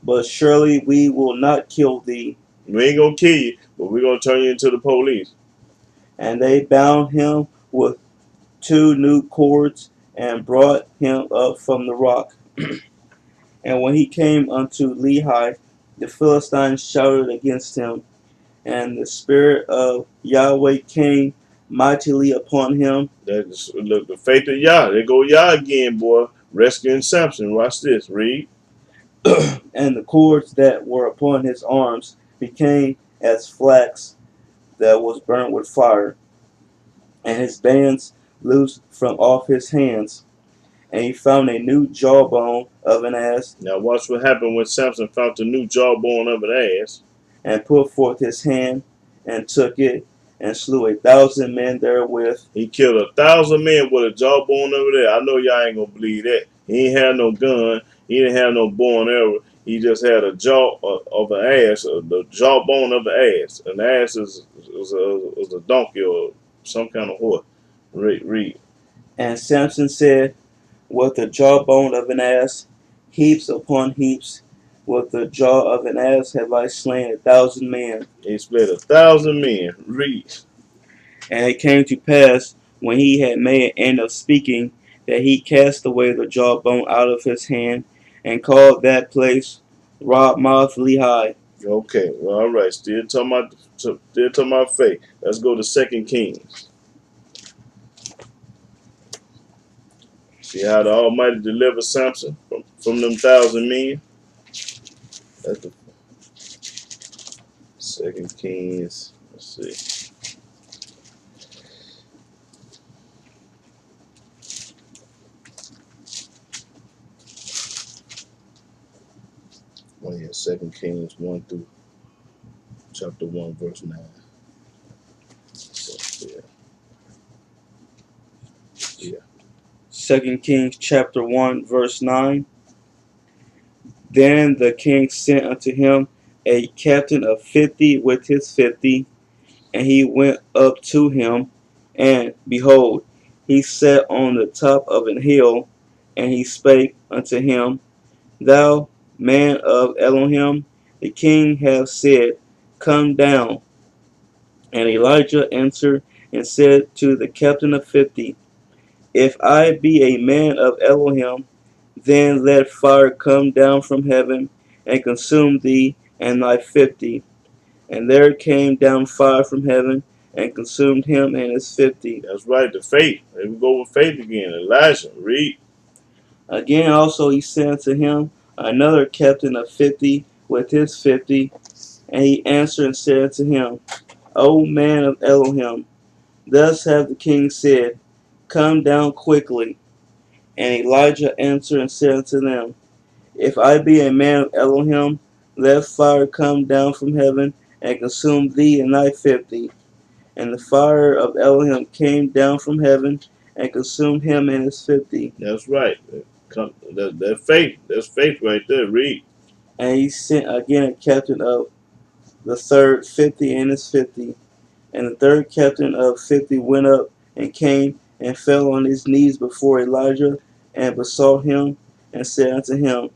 But surely we will not kill thee. We ain't going to kill you, but we're going to turn you into the police." And they bound him with 2 new cords, and brought him up from the rock. And when he came unto Lehi, the Philistines shouted against him, and the Spirit of Yahweh came mightily upon him. Look, the faith of Yah. There go Yah again, boy. Rescuing Samson. Watch this. Read. And the cords that were upon his arms became as flax that was burnt with fire, and his bands loosed from off his hands. And he found a new jawbone of an ass, Now watch what happened when Samson found the new jawbone of an ass. and put forth his hand, and took it, and slew 1,000 men therewith. He killed 1,000 men with a jawbone over there. I know y'all ain't gonna believe that. He ain't had no gun. He didn't have no bow and arrow. He just had a jaw of an ass, the jawbone of an ass. An ass is a donkey or some kind of horse. Read. And Samson said, With the jawbone of an ass, heaps upon heaps, with the jaw of an ass have I slain 1,000 men. He split 1,000 men. Read. And it came to pass, when he had made an end of speaking, that he cast away the jawbone out of his hand, and called that place Ramoth Lehi. Okay, well, all right. Still talking about faith. Let's go to 2 Kings. See how the Almighty delivered Samson from them 1,000 men. That's the 2 Kings. Let's see. Oh yeah, 2 Kings 1 through chapter 1, verse 9. So, yeah. 2 Kings chapter 1 verse 9. Then the king sent unto him a captain of 50 with his 50, and he went up to him, and behold, he sat on the top of an hill, and he spake unto him, Thou man of Elohim, the king hath said, Come down. And Elijah answered and said to the captain of 50, If I be a man of Elohim, then let fire come down from heaven and consume thee and thy 50. And there came down fire from heaven and consumed him and his 50. That's right, the faith. There we go with faith again. Elijah, read. Again also he sent unto him another captain of 50 with his 50. And he answered and said unto him, O man of Elohim, thus hath the king said, Come down quickly. And Elijah answered and said unto them, If I be a man of Elohim, let fire come down from heaven and consume thee and thy 50. And the fire of Elohim came down from heaven and consumed him and his 50. That's right. That faith. That's faith right there. Read. And he sent again a captain of the third 50 and his 50. And the third captain of 50 went up and came and fell on his knees before Elijah and besought him and said unto him,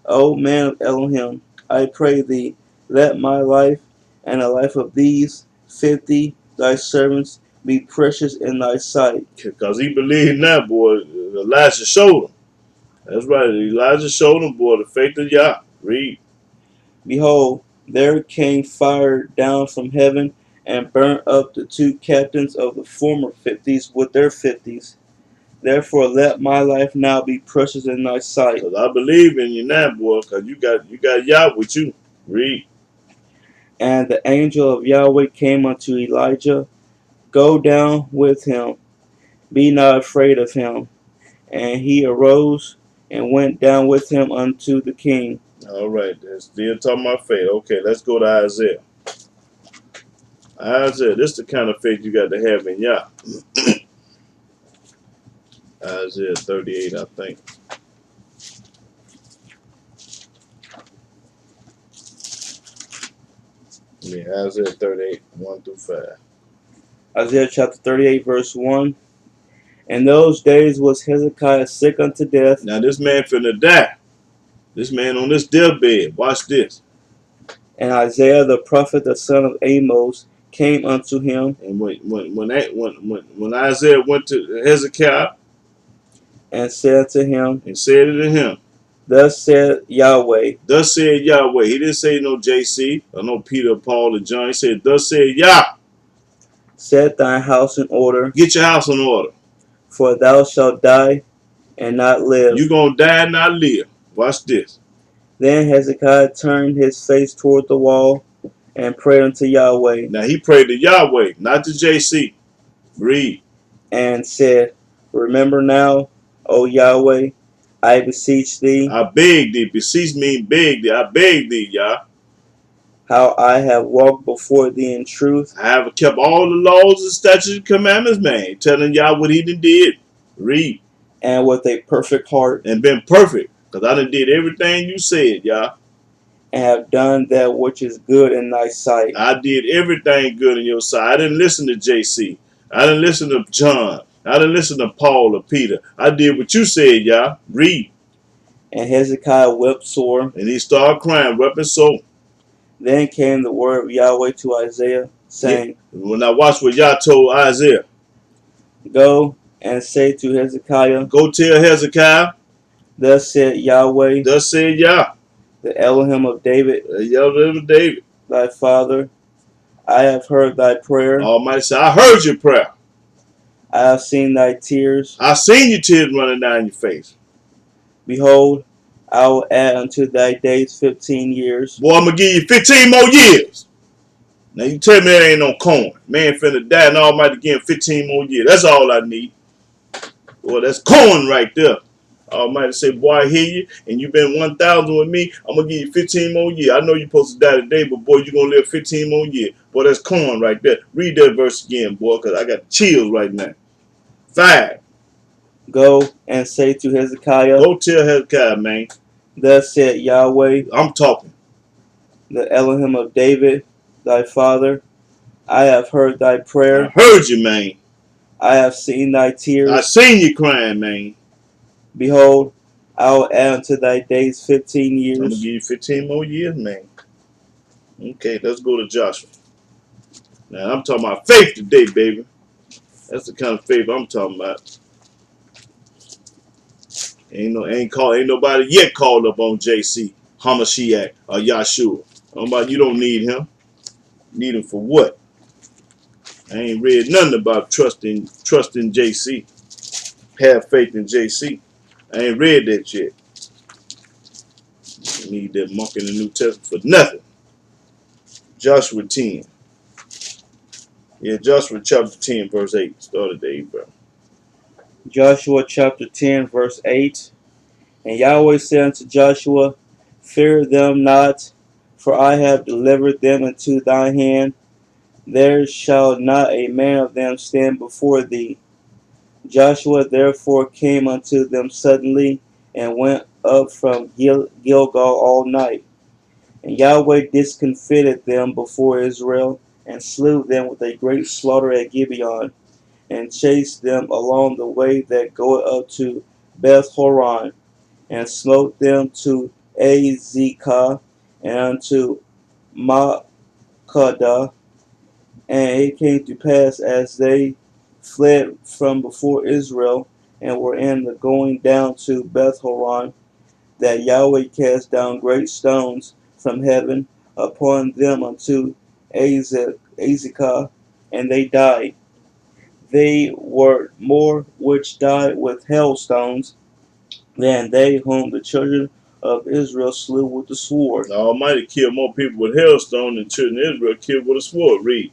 O man of Elohim, I pray thee, let my life and the life of these 50 thy servants be precious in thy sight. Because he believed now, boy. Elijah showed him. That's right. Elijah showed him, boy, the faith of Yah. Read. Behold, there came fire down from heaven and burnt up the two captains of the former 50s with their 50s. Therefore let my life now be precious in thy sight. Because I believe in you now, boy, because you got Yah with you. Read. And the angel of Yahweh came unto Elijah, Go down with him, be not afraid of him. And he arose and went down with him unto the king. All right. That's still talking about faith. Okay, let's go to Isaiah. Isaiah, this is the kind of faith you got to have in Yah. Isaiah 38, I think. Yeah, Isaiah 38, 1 through 5. Isaiah chapter 38, verse 1. In those days was Hezekiah sick unto death. Now this man finna die. This man on this deathbed. Watch this. And Isaiah the prophet, the son of Amos, came unto him. And when Isaiah went to Hezekiah And said to him, and said it to him, Thus said Yahweh. Thus said Yahweh. He didn't say no JC or no Peter, Paul, or John. He said, Thus said Yah. Set thy house in order. Get your house in order. For thou shalt die and not live. You're going to die and not live. Watch this. Then Hezekiah turned his face toward the wall and prayed unto Yahweh. Now he prayed to Yahweh, not to JC. Read. And said, Remember now, O Yahweh, I beseech thee. I beg thee. Beseech me, beg thee. I beg thee, Yah. How I have walked before thee in truth. I have kept all the laws and statutes and commandments, man. Telling Yah what he done did. Read. And with a perfect heart. And been perfect. Because I done did everything you said, Yah. And have done that which is good in thy sight. I did everything good in your sight. I didn't listen to JC. I didn't listen to John. I didn't listen to Paul or Peter. I did what you said, Yah. Read. And Hezekiah wept sore. And he started crying, weeping sore. Then came the word of Yahweh to Isaiah, saying, Yeah. When I watched what Yah told Isaiah, Go and say to Hezekiah, go tell Hezekiah, Thus said Yahweh, thus said Yah, the Elohim of David, David, thy father, I have heard thy prayer. Almighty said, I heard your prayer. I have seen thy tears. I seen your tears running down your face. Behold, I will add unto thy days 15 years. Boy, I'm going to give you 15 more years. Now you tell me that ain't no corn. Man finna die and Almighty give him 15 more years. That's all I need. Boy, that's corn right there. Almighty say, boy, I hear you, and you been 1,000 with me. I'm going to give you 15 more years. I know you're supposed to die today, but boy, you're going to live 15 more years. Boy, that's corn right there. Read that verse again, boy, because I got chills right now. 5. Go and say to Hezekiah, Go tell Hezekiah, man. Thus said Yahweh, I'm talking. the Elohim of David, thy father, I have heard thy I prayer. heard you, man. I have seen thy tears. I seen you crying, man. Behold, I will add unto thy days 15 I'm gonna years. give you 15 more years, man. Okay, let's go to Joshua. Now I'm talking about faith today, baby. That's the kind of faith I'm talking about. Ain't nobody yet called up on JC, Hamashiach, or Yahshua. You don't need him. Need him for what? I ain't read nothing about trusting JC. Have faith in JC. I ain't read that yet. I need that monk in the New Testament for nothing. Joshua 10. Yeah, Joshua chapter 10, verse 8. Started there, bro. Joshua chapter 10, verse 8. And Yahweh said unto Joshua, fear them not, for I have delivered them into thy hand. There shall not a man of them stand before thee. Joshua therefore came unto them suddenly, and went up from Gilgal all night. And Yahweh discomfited them before Israel, and slew them with a great slaughter at Gibeon, and chased them along the way that goeth up to Beth Horon, and smote them to Azekah, and unto Makkedah. And it came to pass, as they fled from before Israel, and were in the going down to Beth Horon, that Yahweh cast down great stones from heaven upon them unto Azekah, and they died. They were more which died with hailstones than they whom the children of Israel slew with the sword. The Almighty killed more people with hailstone than children of Israel killed with a sword. Read.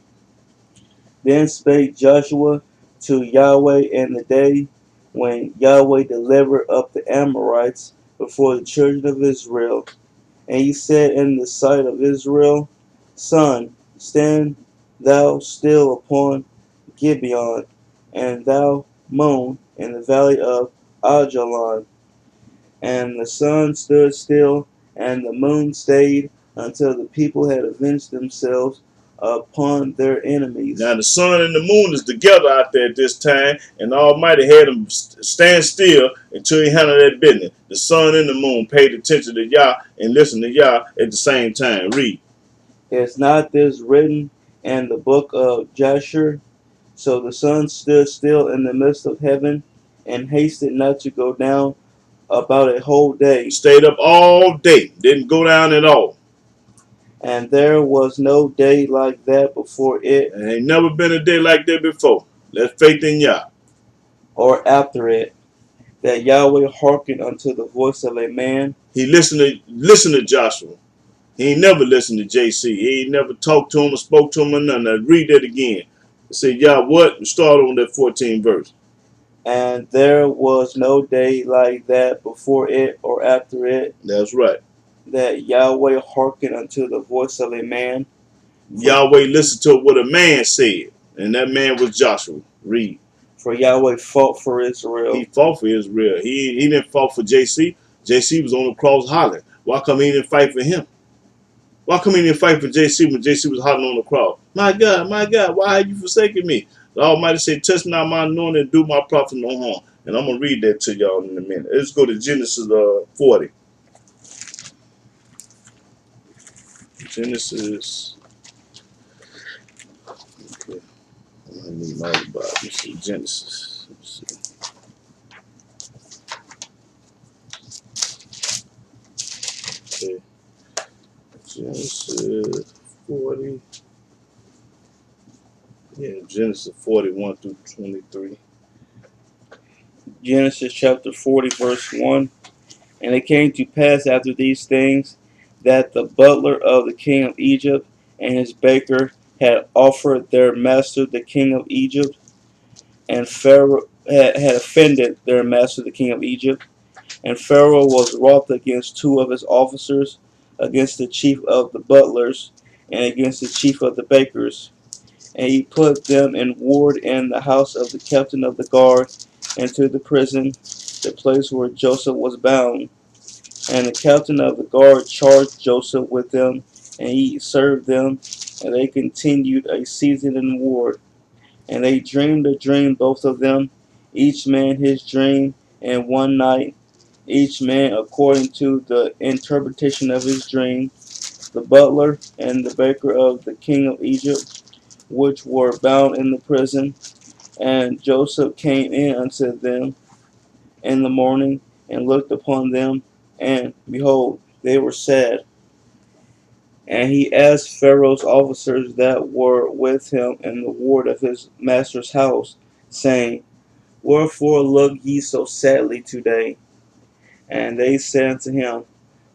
Then spake Joshua to Yahweh in the day when Yahweh delivered up the Amorites before the children of Israel. And he said in the sight of Israel, Sun, stand thou still upon Gibeon, and thou, moon, in the valley of Ajalon. And the sun stood still, and the moon stayed, until the people had avenged themselves upon their enemies. Now the sun and the moon is together out there at this time, and the Almighty had them stand still until he handled that business. The sun and the moon paid attention to Yah and listened to Yah at the same time. Read. Is not this written in the book of Jasher? So the sun stood still in the midst of heaven, and hasted not to go down about a whole day. Stayed up all day, didn't go down at all. And there was no day like that before it, And ain't never been a day like that before. Let faith in Yah. or after it, that Yahweh hearkened unto the voice of a man. He listened to Joshua. He ain't never listened to JC. He ain't never talked to him or spoke to him or nothing. Now read that again. It said, Yah, what? Start on that 14th verse. And there was no day like that before it or after it, That's right. that Yahweh hearkened unto the voice of a man. Yahweh listened to what a man said, and that man was Joshua. Read. For Yahweh fought for He Israel. fought for Israel. He didn't fight for JC. JC was on the cross hollering. Why come he didn't fight for him? Why come he didn't fight for JC when JC was hollering on the cross? My God, why have you forsaken me? The Almighty said, touch not my anointing and do my prophet no harm. And I'm going to read that to y'all in a minute. Let's go to Genesis 40. Genesis. Okay. I need my other Bible. Let's see. Genesis. Let's see. Okay. Genesis 40. Yeah, Genesis 41 through 23. Genesis chapter 40, verse 1. And it came to pass after these things, that the butler of the king of Egypt and his baker had offered their master the king of Egypt, and Pharaoh had offended their master the king of Egypt. And Pharaoh was wroth against two of his officers, against the chief of the butlers, and against the chief of the bakers. And he put them in ward in the house of the captain of the guard, into the prison, the place where Joseph was bound. And the captain of the guard charged Joseph with them, and he served them, and they continued a season in ward. And they dreamed a dream, both of them, each man his dream, in one night. each man according to the interpretation of his dream. The butler and the baker of the king of Egypt, which were bound in the prison, and Joseph came in unto them in the morning, and looked upon them, and behold, they were sad. And he asked Pharaoh's officers that were with him in the ward of his master's house, saying, Wherefore look ye so sadly today? And they said unto him,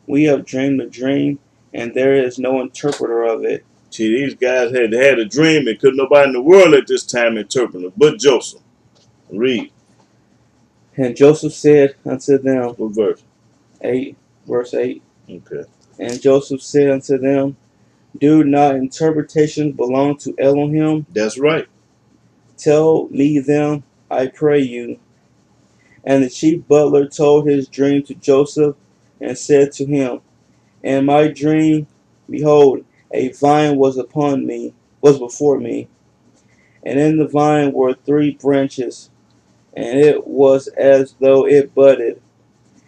We have dreamed a dream, and there is no interpreter of it. See, these guys had a dream and could nobody in the world at this time interpret it but Joseph. Read. And Joseph said unto them, What verse? 8, verse 8. Okay. And Joseph said unto them, Do not interpretations belong to Elohim? That's right. Tell me them, I pray you. And the chief butler told his dream to Joseph, and said to him, In my dream, behold, a vine was before me, and in the vine were 3 branches, and it was as though it budded,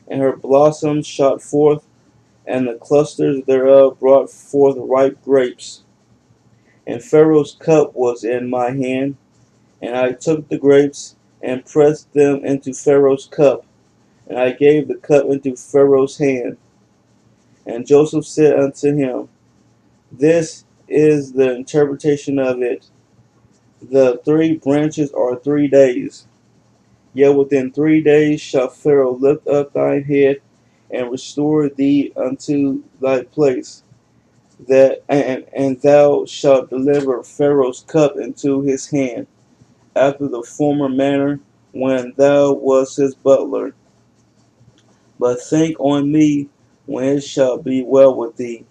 and her blossoms shot forth, and the clusters thereof brought forth ripe grapes. And Pharaoh's cup was in my hand, and I took the grapes, and pressed them into Pharaoh's cup, and I gave the cup into Pharaoh's hand. And Joseph said unto him, This is the interpretation of it. The 3 branches are 3 days. Yet within 3 days shall Pharaoh lift up thine head, and restore thee unto thy place, and thou shalt deliver Pharaoh's cup into his hand, after the former manner when thou wast his butler. But think on me when it shall be well with thee,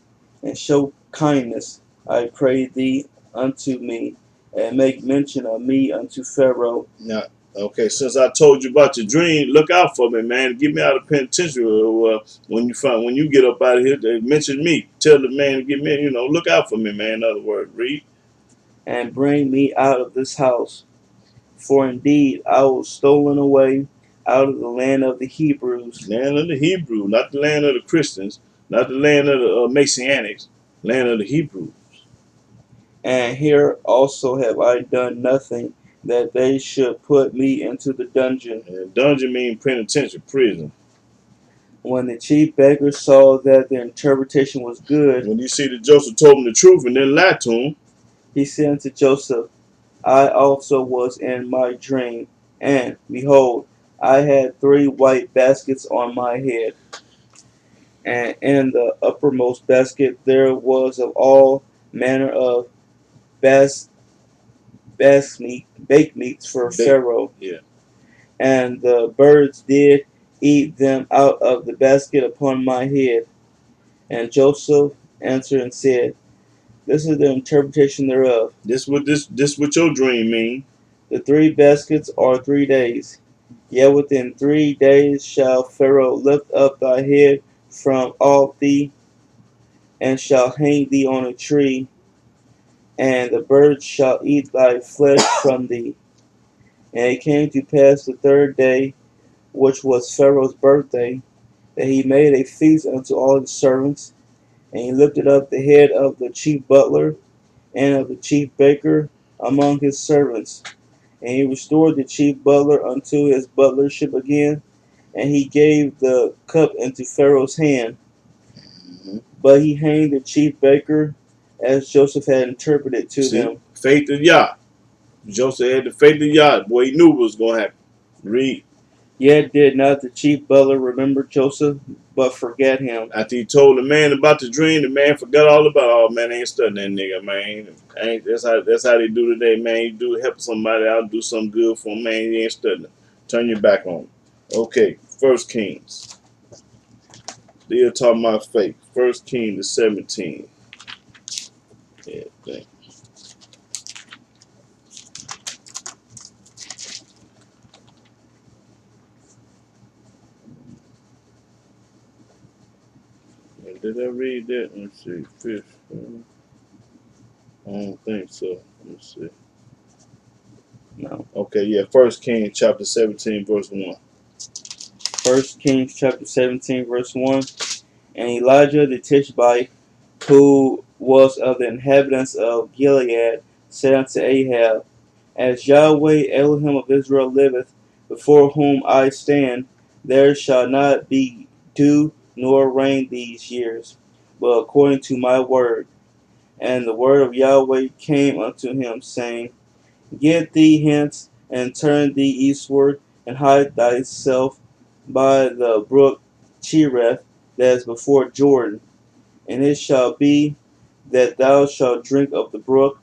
and show kindness, I pray thee, unto me, and make mention of me unto Pharaoh. Now, okay, since I told you about your dream, look out for me, man. Get me out of penitentiary. When you get up out of here, mention me. Tell the man to get me. Look out for me, man. In other words, read. And bring me out of this house. For indeed I was stolen away out of the land of the Hebrews. Land of the Hebrew, not the land of the Christians, not the land of the Messianics, land of the Hebrew. And here also have I done nothing that they should put me into the dungeon. And dungeon means penitentiary, prison. When the chief baker saw that the interpretation was good, When you see that Joseph told him the truth and then lied to him, he said unto Joseph, I also was in my dream, and behold, I had 3 white baskets on my head, and in the uppermost basket there was of all manner of bas- baked meats for bake. Pharaoh, Yeah. and the birds did eat them out of the basket upon my head. And Joseph answered and said, This is the interpretation thereof. This what your dream mean. The 3 baskets are 3 days. Yet within 3 days shall Pharaoh lift up thy head from off thee, and shall hang thee on a tree, and the birds shall eat thy flesh from thee. And it came to pass the 3rd day, which was Pharaoh's birthday, that he made a feast unto all his servants, and he lifted up the head of the chief butler and of the chief baker among his servants. And he restored the chief butler unto his butlership again, and he gave the cup into Pharaoh's hand. Mm-hmm. But he hanged the chief baker, as Joseph had interpreted to See, them. faith of Yah. Joseph had the faith of Yah. Boy, he knew what was going to happen. Read. Yet did not the chief butler remember Joseph, but forget him. After he told the man about the dream, the man forgot all about. Oh man, I ain't studying that nigga, man. That's how they do today, man. You do help somebody out, do something good for them, man. You ain't studying. Turn your back on them. Okay, First Kings. Still talking about faith. First Kings 17. Yeah, thank. Did I read that? Let's see. Fish. I don't think so. Let's see. No. Okay, yeah. First Kings chapter 17, verse 1. 1 Kings chapter 17, verse 1. And Elijah the Tishbite, who was of the inhabitants of Gilead, said unto Ahab, As Yahweh Elohim of Israel liveth, before whom I stand, there shall not be dew nor rain these years, but according to my word. And the word of Yahweh came unto him, saying, Get thee hence, and turn thee eastward, and hide thyself by the brook Cherith, that is before Jordan. And it shall be that thou shalt drink of the brook,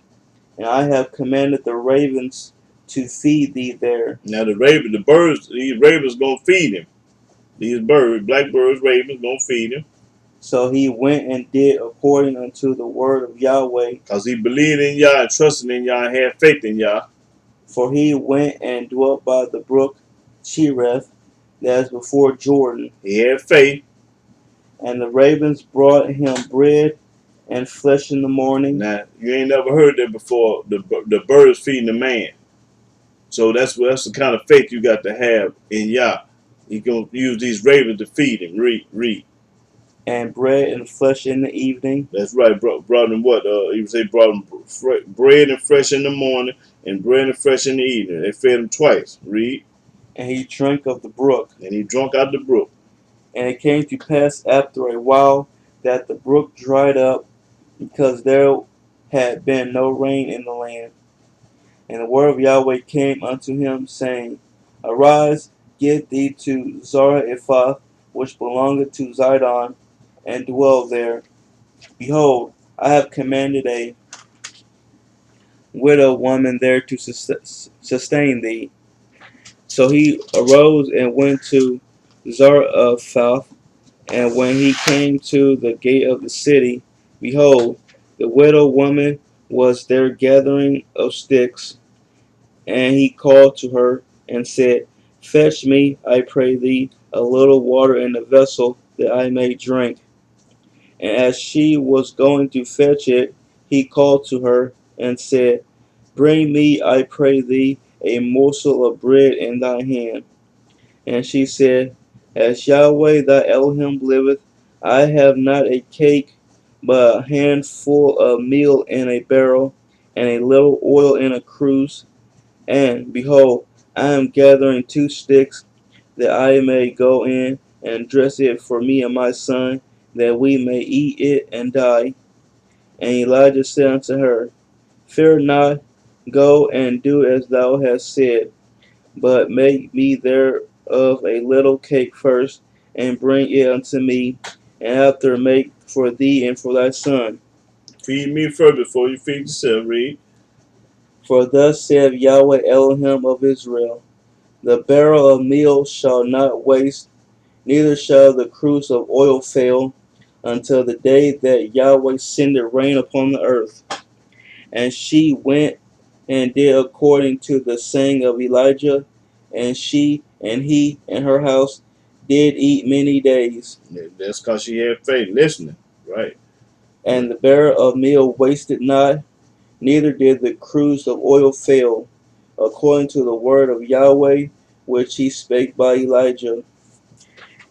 and I have commanded the ravens to feed thee there. Now these ravens gonna feed him. These birds, blackbirds, ravens gonna feed him. So he went and did according unto the word of Yahweh. Because he believed in Yah and trusted in Yah and had faith in Yah. For he went and dwelt by the brook Cherith, that is before Jordan. He had faith. And the ravens brought him bread and flesh in the morning. Now, you ain't never heard that before, the birds feeding the man. So that's the kind of faith you got to have in Yah. He gonna use these ravens to feed him. Read. And bread and flesh in the evening. That's right. Brought him what? He would say brought him bread and fresh in the morning and bread and fresh in the evening. They fed him twice. Read. And he drank of the brook. And he drunk out the brook. And it came to pass after a while that the brook dried up, because there had been no rain in the land. And the word of Yahweh came unto him, saying, Arise, get thee to Zarephath, which belongeth to Zidon, and dwell there. Behold, I have commanded a widow woman there to sustain thee. So he arose and went to Zarephath. And when he came to the gate of the city, behold, the widow woman was there gathering of sticks. And he called to her and said, Fetch me, I pray thee, a little water in a vessel, that I may drink. And as she was going to fetch it, he called to her and said, Bring me, I pray thee, a morsel of bread in thy hand. And she said, As Yahweh thy Elohim liveth, I have not a cake, but a handful of meal in a barrel, and a little oil in a cruse. And, behold, I am gathering 2 sticks, that I may go in and dress it for me and my son, that we may eat it and die. And Elijah said unto her, Fear not, go and do as thou hast said, but make me thereof a little cake first, and bring it unto me, and after make for thee and for thy son. Feed me first before you feed yourself. Read. For thus saith Yahweh Elohim of Israel, The barrel of meal shall not waste, neither shall the cruse of oil fail, until the day that Yahweh sendeth rain upon the earth. And she went and did according to the saying of Elijah, and she and he and her house did eat many days. That's because she had faith, listening. Right. And the barrel of meal wasted not, neither did the cruse of oil fail, according to the word of Yahweh, which he spake by Elijah.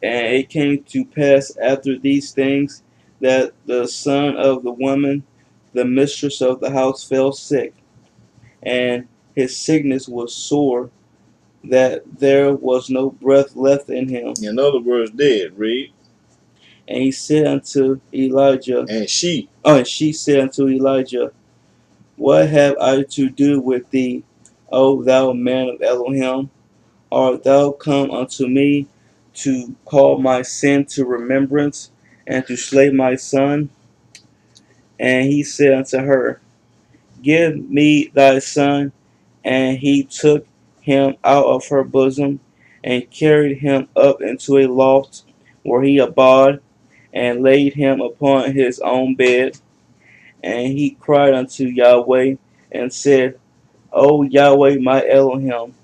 And it came to pass after these things, that the son of the woman, the mistress of the house, fell sick, and his sickness was sore, that there was no breath left in him. In other words, dead. Read. And he said unto Elijah, And she. and she said unto Elijah, What have I to do with thee, O thou man of Elohim? Art thou come unto me to call my sin to remembrance, and to slay my son? And he said unto her, Give me thy son. And he took him out of her bosom, and carried him up into a loft, where he abode, and laid him upon his own bed. And he cried unto Yahweh, and said, O Yahweh my Elohim,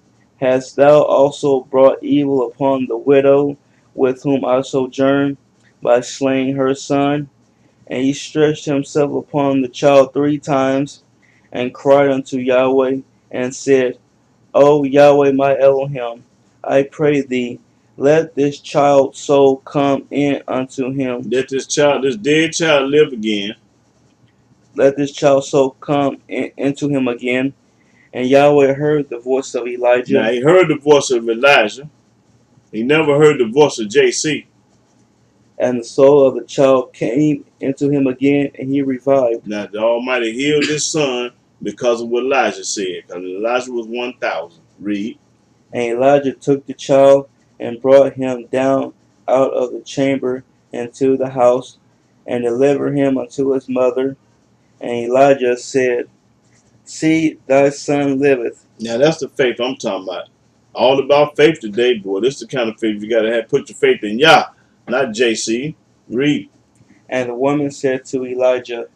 hast thou also brought evil upon the widow with whom I sojourn, by slaying her son? And he stretched himself upon the child 3 times, and cried unto Yahweh, and said, O Yahweh my Elohim, I pray thee, Let this child soul come in unto him. Let this dead child live again. Let this child soul come into him again. And Yahweh heard the voice of Now Elijah, he heard the voice of Elijah. He never heard the voice of JC. and the soul of the child came into him again, and he revived. Now the Almighty healed his son because of what Elijah said. Because Elijah was 1,000. Read. And Elijah took the child and brought him down out of the chamber into the house, and delivered him unto his mother. And Elijah said, See, thy son liveth. Now that's the faith I'm talking about. All about faith today, boy. This is the kind of faith you gotta have. Put your faith in Yah, not JC. Read. And the woman said to Elijah,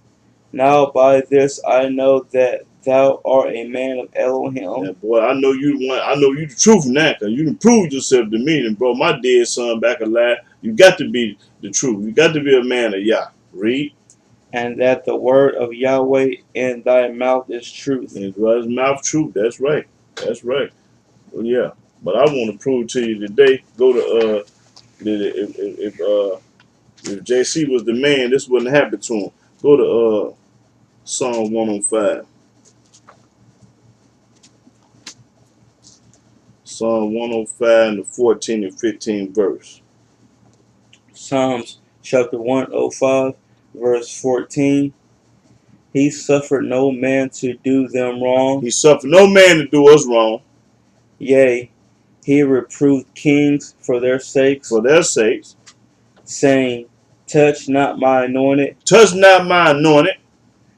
Now by this I know that thou art a man of Elohim. Now, boy, I know you the one. I know you the truth now, cause you done proved yourself to me and brought my dead son back alive. You got to be the truth. You got to be a man of Yah. Read. And that the word of Yahweh in thy mouth is truth. And his mouth truth. That's right. That's right. Well, yeah. But I want to prove to you today. Go to if JC was the man, this wouldn't happen to him. Go to Psalm 105. Psalm 105 and the 14 and 15 verse. Psalms chapter 105, verse 14. He suffered no man to do them wrong. He suffered no man to do us wrong. Yea, he reproved kings for their sakes, For their sakes. saying, Touch not my anointed, Touch not my anointed,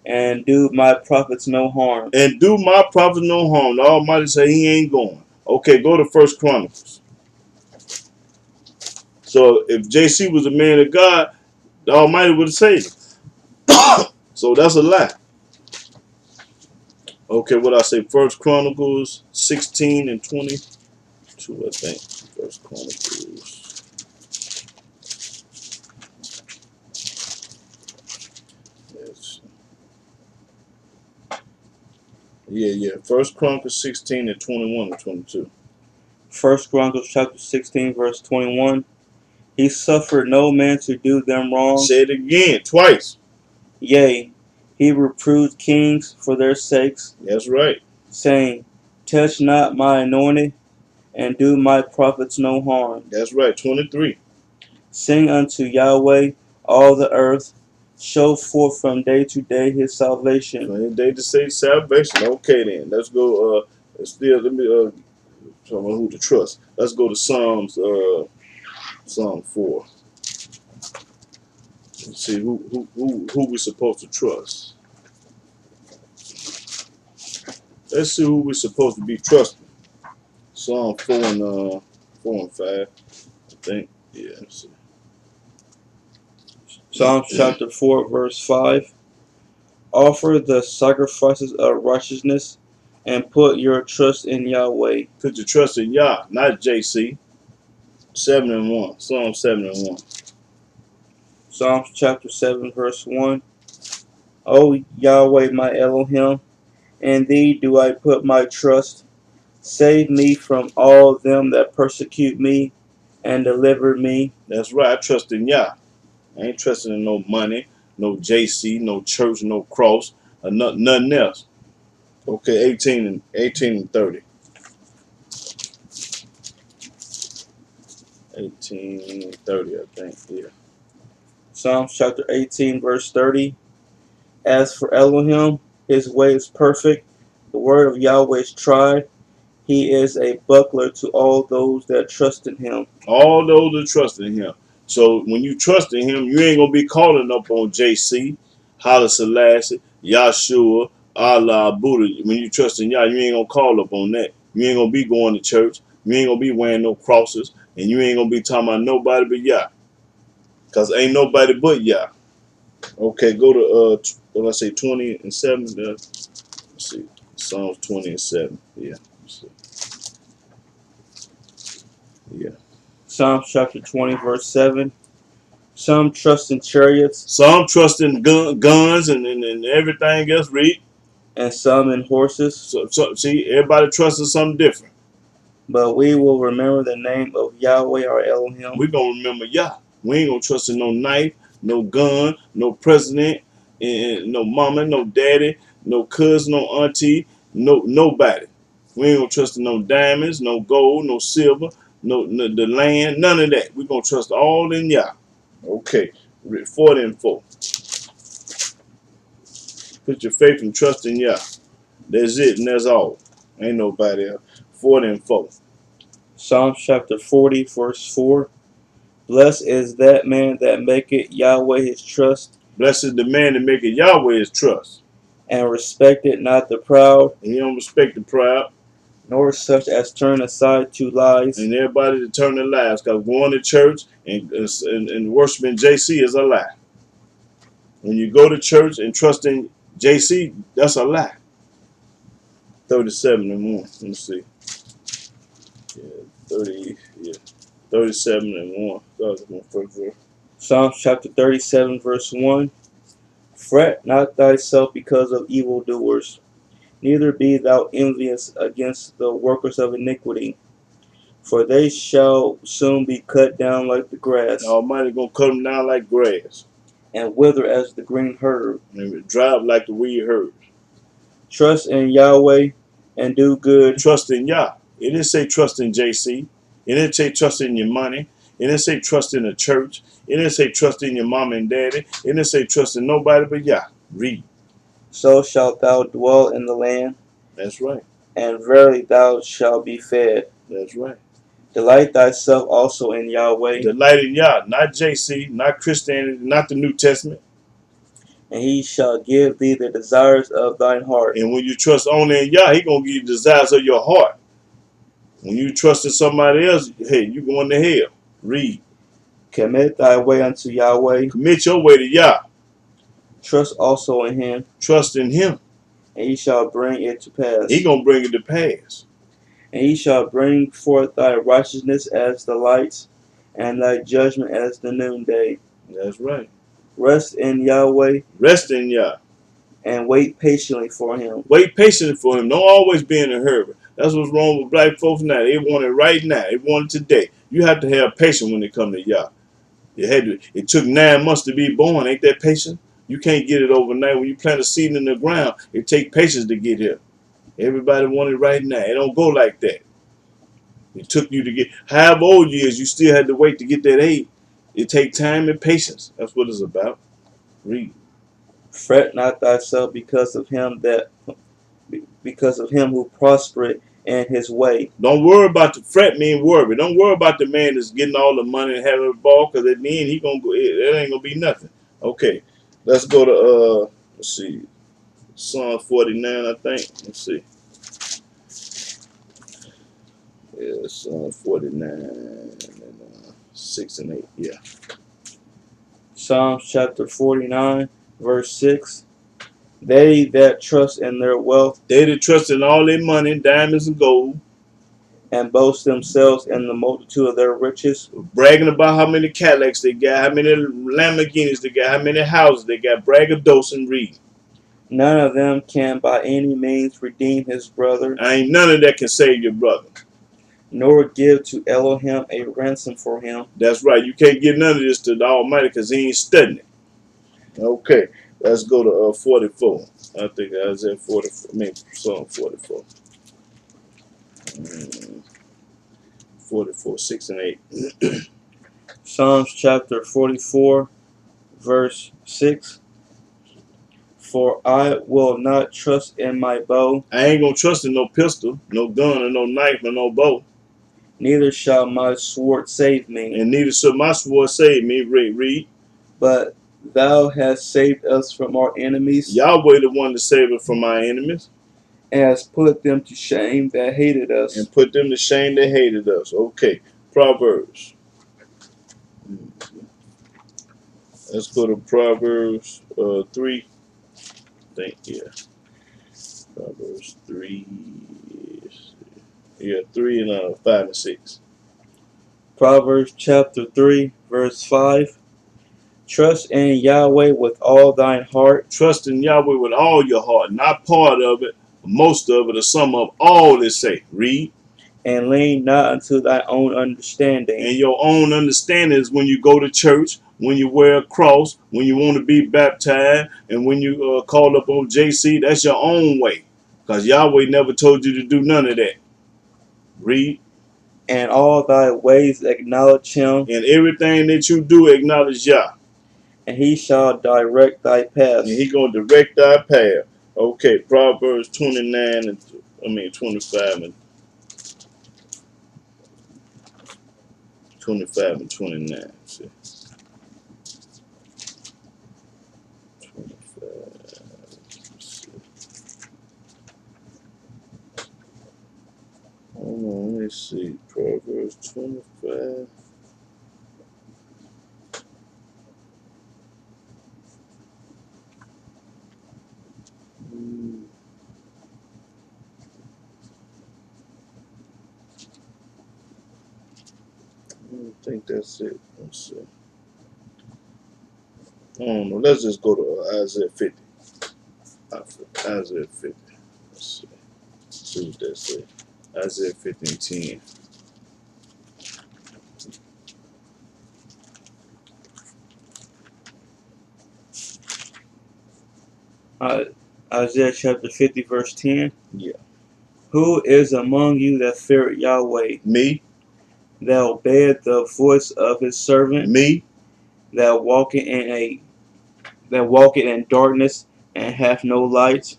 and do my prophets no harm. and do my prophet no harm. The Almighty say he ain't going. Okay, go to First Chronicles. So if JC was a man of God, the Almighty would have saved him. So that's a lie. Okay, what I say? First Chronicles 16 and 22, I think. First Chronicles. Yes. Yeah. First Chronicles 16 and 21 and 22. First Chronicles chapter 16, verse 21. He suffered no man to do them wrong. Say it again, twice. Yea, he reproved kings for their sakes, That's right. saying, Touch not my anointed, and do my prophets no harm. That's right. 23. Sing unto Yahweh all the earth, show forth from day to day his salvation. When they to say salvation. Okay, then let's go. Let me tell me who to trust. Let's go to Psalms. Psalm 4. Let's see who we're supposed to trust. Let's see who we're supposed to be trusting. Psalm 4 and 5. I think. Yeah. Let's see. Psalms chapter 4, verse 5. Offer the sacrifices of righteousness, and put your trust in Yahweh. Put your trust in Yah, not JC. 7 and 1. Psalm 7 and 1. Psalms chapter 7, verse 1. O Yahweh, my Elohim, in thee do I put my trust. Save me from all them that persecute me, and deliver me. That's right. I trust in Yah. I ain't trusting in no money, no JC, no church, no cross, or nothing else. Okay, 18 and 30. 18 and 30, I think. Yeah. Psalms chapter 18, verse 30. As for Elohim, his way is perfect. The word of Yahweh is tried. He is a buckler to all those that trust in him. All those that trust in him. So when you trust in him, you ain't going to be calling up on JC, Haile Selassie, Yahshua, Allah, Buddha. When you trust in Yah, you ain't going to call up on that. You ain't going to be going to church. You ain't going to be wearing no crosses. And you ain't going to be talking about nobody but Yah. Because ain't nobody but Yah. Okay, go to, what I say, 20 and 7. Let's see. Psalms 20 and 7. Yeah. Let's see. Yeah. Psalms chapter 20, verse 7. Some trust in chariots, Some trust in guns and everything else. Read. and some in horses. So see, everybody trusts in something different. But we will remember the name of Yahweh our Elohim, We're going to remember Yah. We ain't going to trust in no knife, no gun, no president, and no mama, no daddy, no cousin, no auntie, nobody. We ain't going to trust in no diamonds, no gold, no silver, no the land, none of that. We're going to trust all in Yah. Okay, 4 and 4. Put your faith and trust in Yah. That's it, and that's all. Ain't nobody else. 4 and 4. Psalms chapter 40, verse 4. Blessed is that man that maketh Yahweh his trust, Blessed is the man that maketh Yahweh his trust. and respected not the proud, And he don't respect the proud. nor such as turn aside to lies. And everybody to turn their lives, because going to church and worshiping JC is a lie. When you go to church and trust in JC, that's a lie. 37 and 1. Let me see. Yeah, 30. Yeah, 37 and 1. That was my first verse. Psalms chapter 37, verse 1. Fret not thyself because of evildoers, neither be thou envious against the workers of iniquity, for they shall soon be cut down like the grass, The Almighty gonna cut them down like grass, and wither as the green herb. and dry up like the weed herbs. Trust in Yahweh and do good. Trust in Yah. It didn't say trust in JC. It didn't say trust in your money. It didn't say trust in the church. It didn't say trust in your mom and daddy. It didn't say trust in nobody but Yah. Read. So shalt thou dwell in the land, That's right. and verily thou shalt be fed. That's right. Delight thyself also in Yahweh, Delight in Yah, not JC, not Christianity, not the New Testament. and he shall give thee the desires of thine heart. And when you trust only in Yah, he gonna give you the desires of your heart. When you trust in somebody else, hey, you going to hell. Read. Commit thy way unto Yahweh. Commit your way to Yah. Trust also in him, Trust in him. and he shall bring it to pass. He gonna bring it to pass. And he shall bring forth thy righteousness as the light, and thy judgment as the noonday. That's right. Rest in Yahweh, Rest in Yah. and wait patiently for him. Wait patiently for him. Don't always be in a hurry. That's what's wrong with black folks now. They want it right now. They want it today. You have to have patience when it comes to Yah. It took 9 months to be born. Ain't that patient? You can't get it overnight. When you plant a seed in the ground, it takes patience to get here. Everybody want it right now. It don't go like that. It took you to get, however old you is, you still had to wait to get that aid. It takes time and patience. That's what it's about. Read. Fret not thyself because of him who prospereth in his way. Don't worry about the fret mean worry. Don't worry about the man that's getting all the money and having a ball, because at the end he gonna go. It ain't gonna be nothing. Okay, let's go to let's see, Psalm 49. I think. Let's see. Yeah, Psalm 49 and 6 and 8. Yeah. Psalms chapter 49, verse 6. They that trust in their wealth, They that trust in all their money, diamonds and gold, and boast themselves in the multitude of their riches, bragging about how many Cadillacs they got, how many Lamborghinis they got, how many houses they got, braggadocious read. none of them can by any means redeem his brother, Ain't none of that can save your brother. nor give to Elohim a ransom for him. That's right. You can't give none of this to the Almighty because he ain't studying it. Okay, let's go to 44. I think Isaiah 44, maybe Psalm 44. 44, 6 and 8. Psalms chapter 44, verse 6. For I will not trust in my bow, I ain't gonna trust in no pistol, no gun, or no knife, or no bow. neither shall my sword save me. And neither shall my sword save me. Read. But thou hast saved us from our enemies, Yahweh the one to save us from our enemies, and hast put them to shame that hated us. and put them to shame that hated us. Okay, Proverbs. Let's go to Proverbs 3. I think, yeah. Proverbs 3. Yeah, 3 and 5 and 6. Proverbs chapter 3, verse 5. Trust in Yahweh with all thine heart, Trust in Yahweh with all your heart, not part of it, most of it, or some of all it say. Read. and lean not unto thy own understanding. And your own understanding is when you go to church, when you wear a cross, when you want to be baptized, and when you call up on JC. That's your own way, because Yahweh never told you to do none of that. Read. And all thy ways acknowledge him, And everything that you do, acknowledge Yah. and he shall direct thy And he paths. gonna direct thy path. Okay, Proverbs 29 and 25 and 29. See, 25. See. Hold on, let me see. Proverbs 25. I don't think that's it. Let's see. I don't know. Let's just go to Isaiah 50. Isaiah 50. Let's see. See what that says. Isaiah 50 and 10. Uh, Isaiah chapter 50, verse 10. Yeah. Who is among you that feareth Yahweh, Me, that obeyeth the voice of his servant, me, that walketh in darkness and hath no light?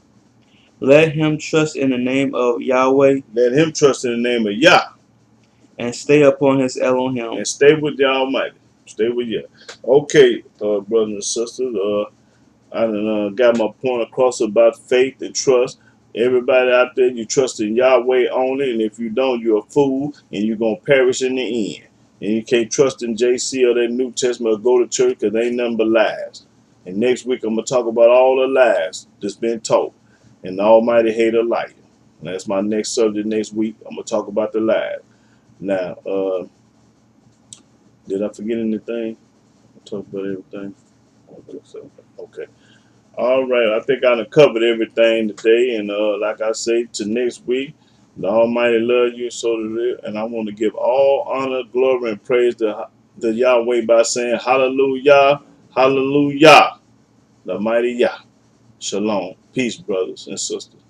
Let him trust in the name of Yahweh, let him trust in the name of Yah and stay upon his Elohim. and stay with the Almighty. Stay with Yah. Okay, brothers and sisters. I done, got my point across about faith and trust. Everybody out there, you trust in Yahweh only, and if you don't, you're a fool, and you're going to perish in the end. And you can't trust in JC or that New Testament or go to church because they ain't nothing but lies. And next week, I'm going to talk about all the lies that's been taught. And the Almighty hate a liar. And that's my next subject next week. I'm going to talk about the lies. Now, did I forget anything? I talked about everything? I don't think so. Okay. All right, I think I done covered everything today, and like I say, to next week, the Almighty love you, so does it, and I want to give all honor, glory, and praise to Yahweh by saying Hallelujah, Hallelujah, the mighty Yah. Shalom, peace, brothers and sisters.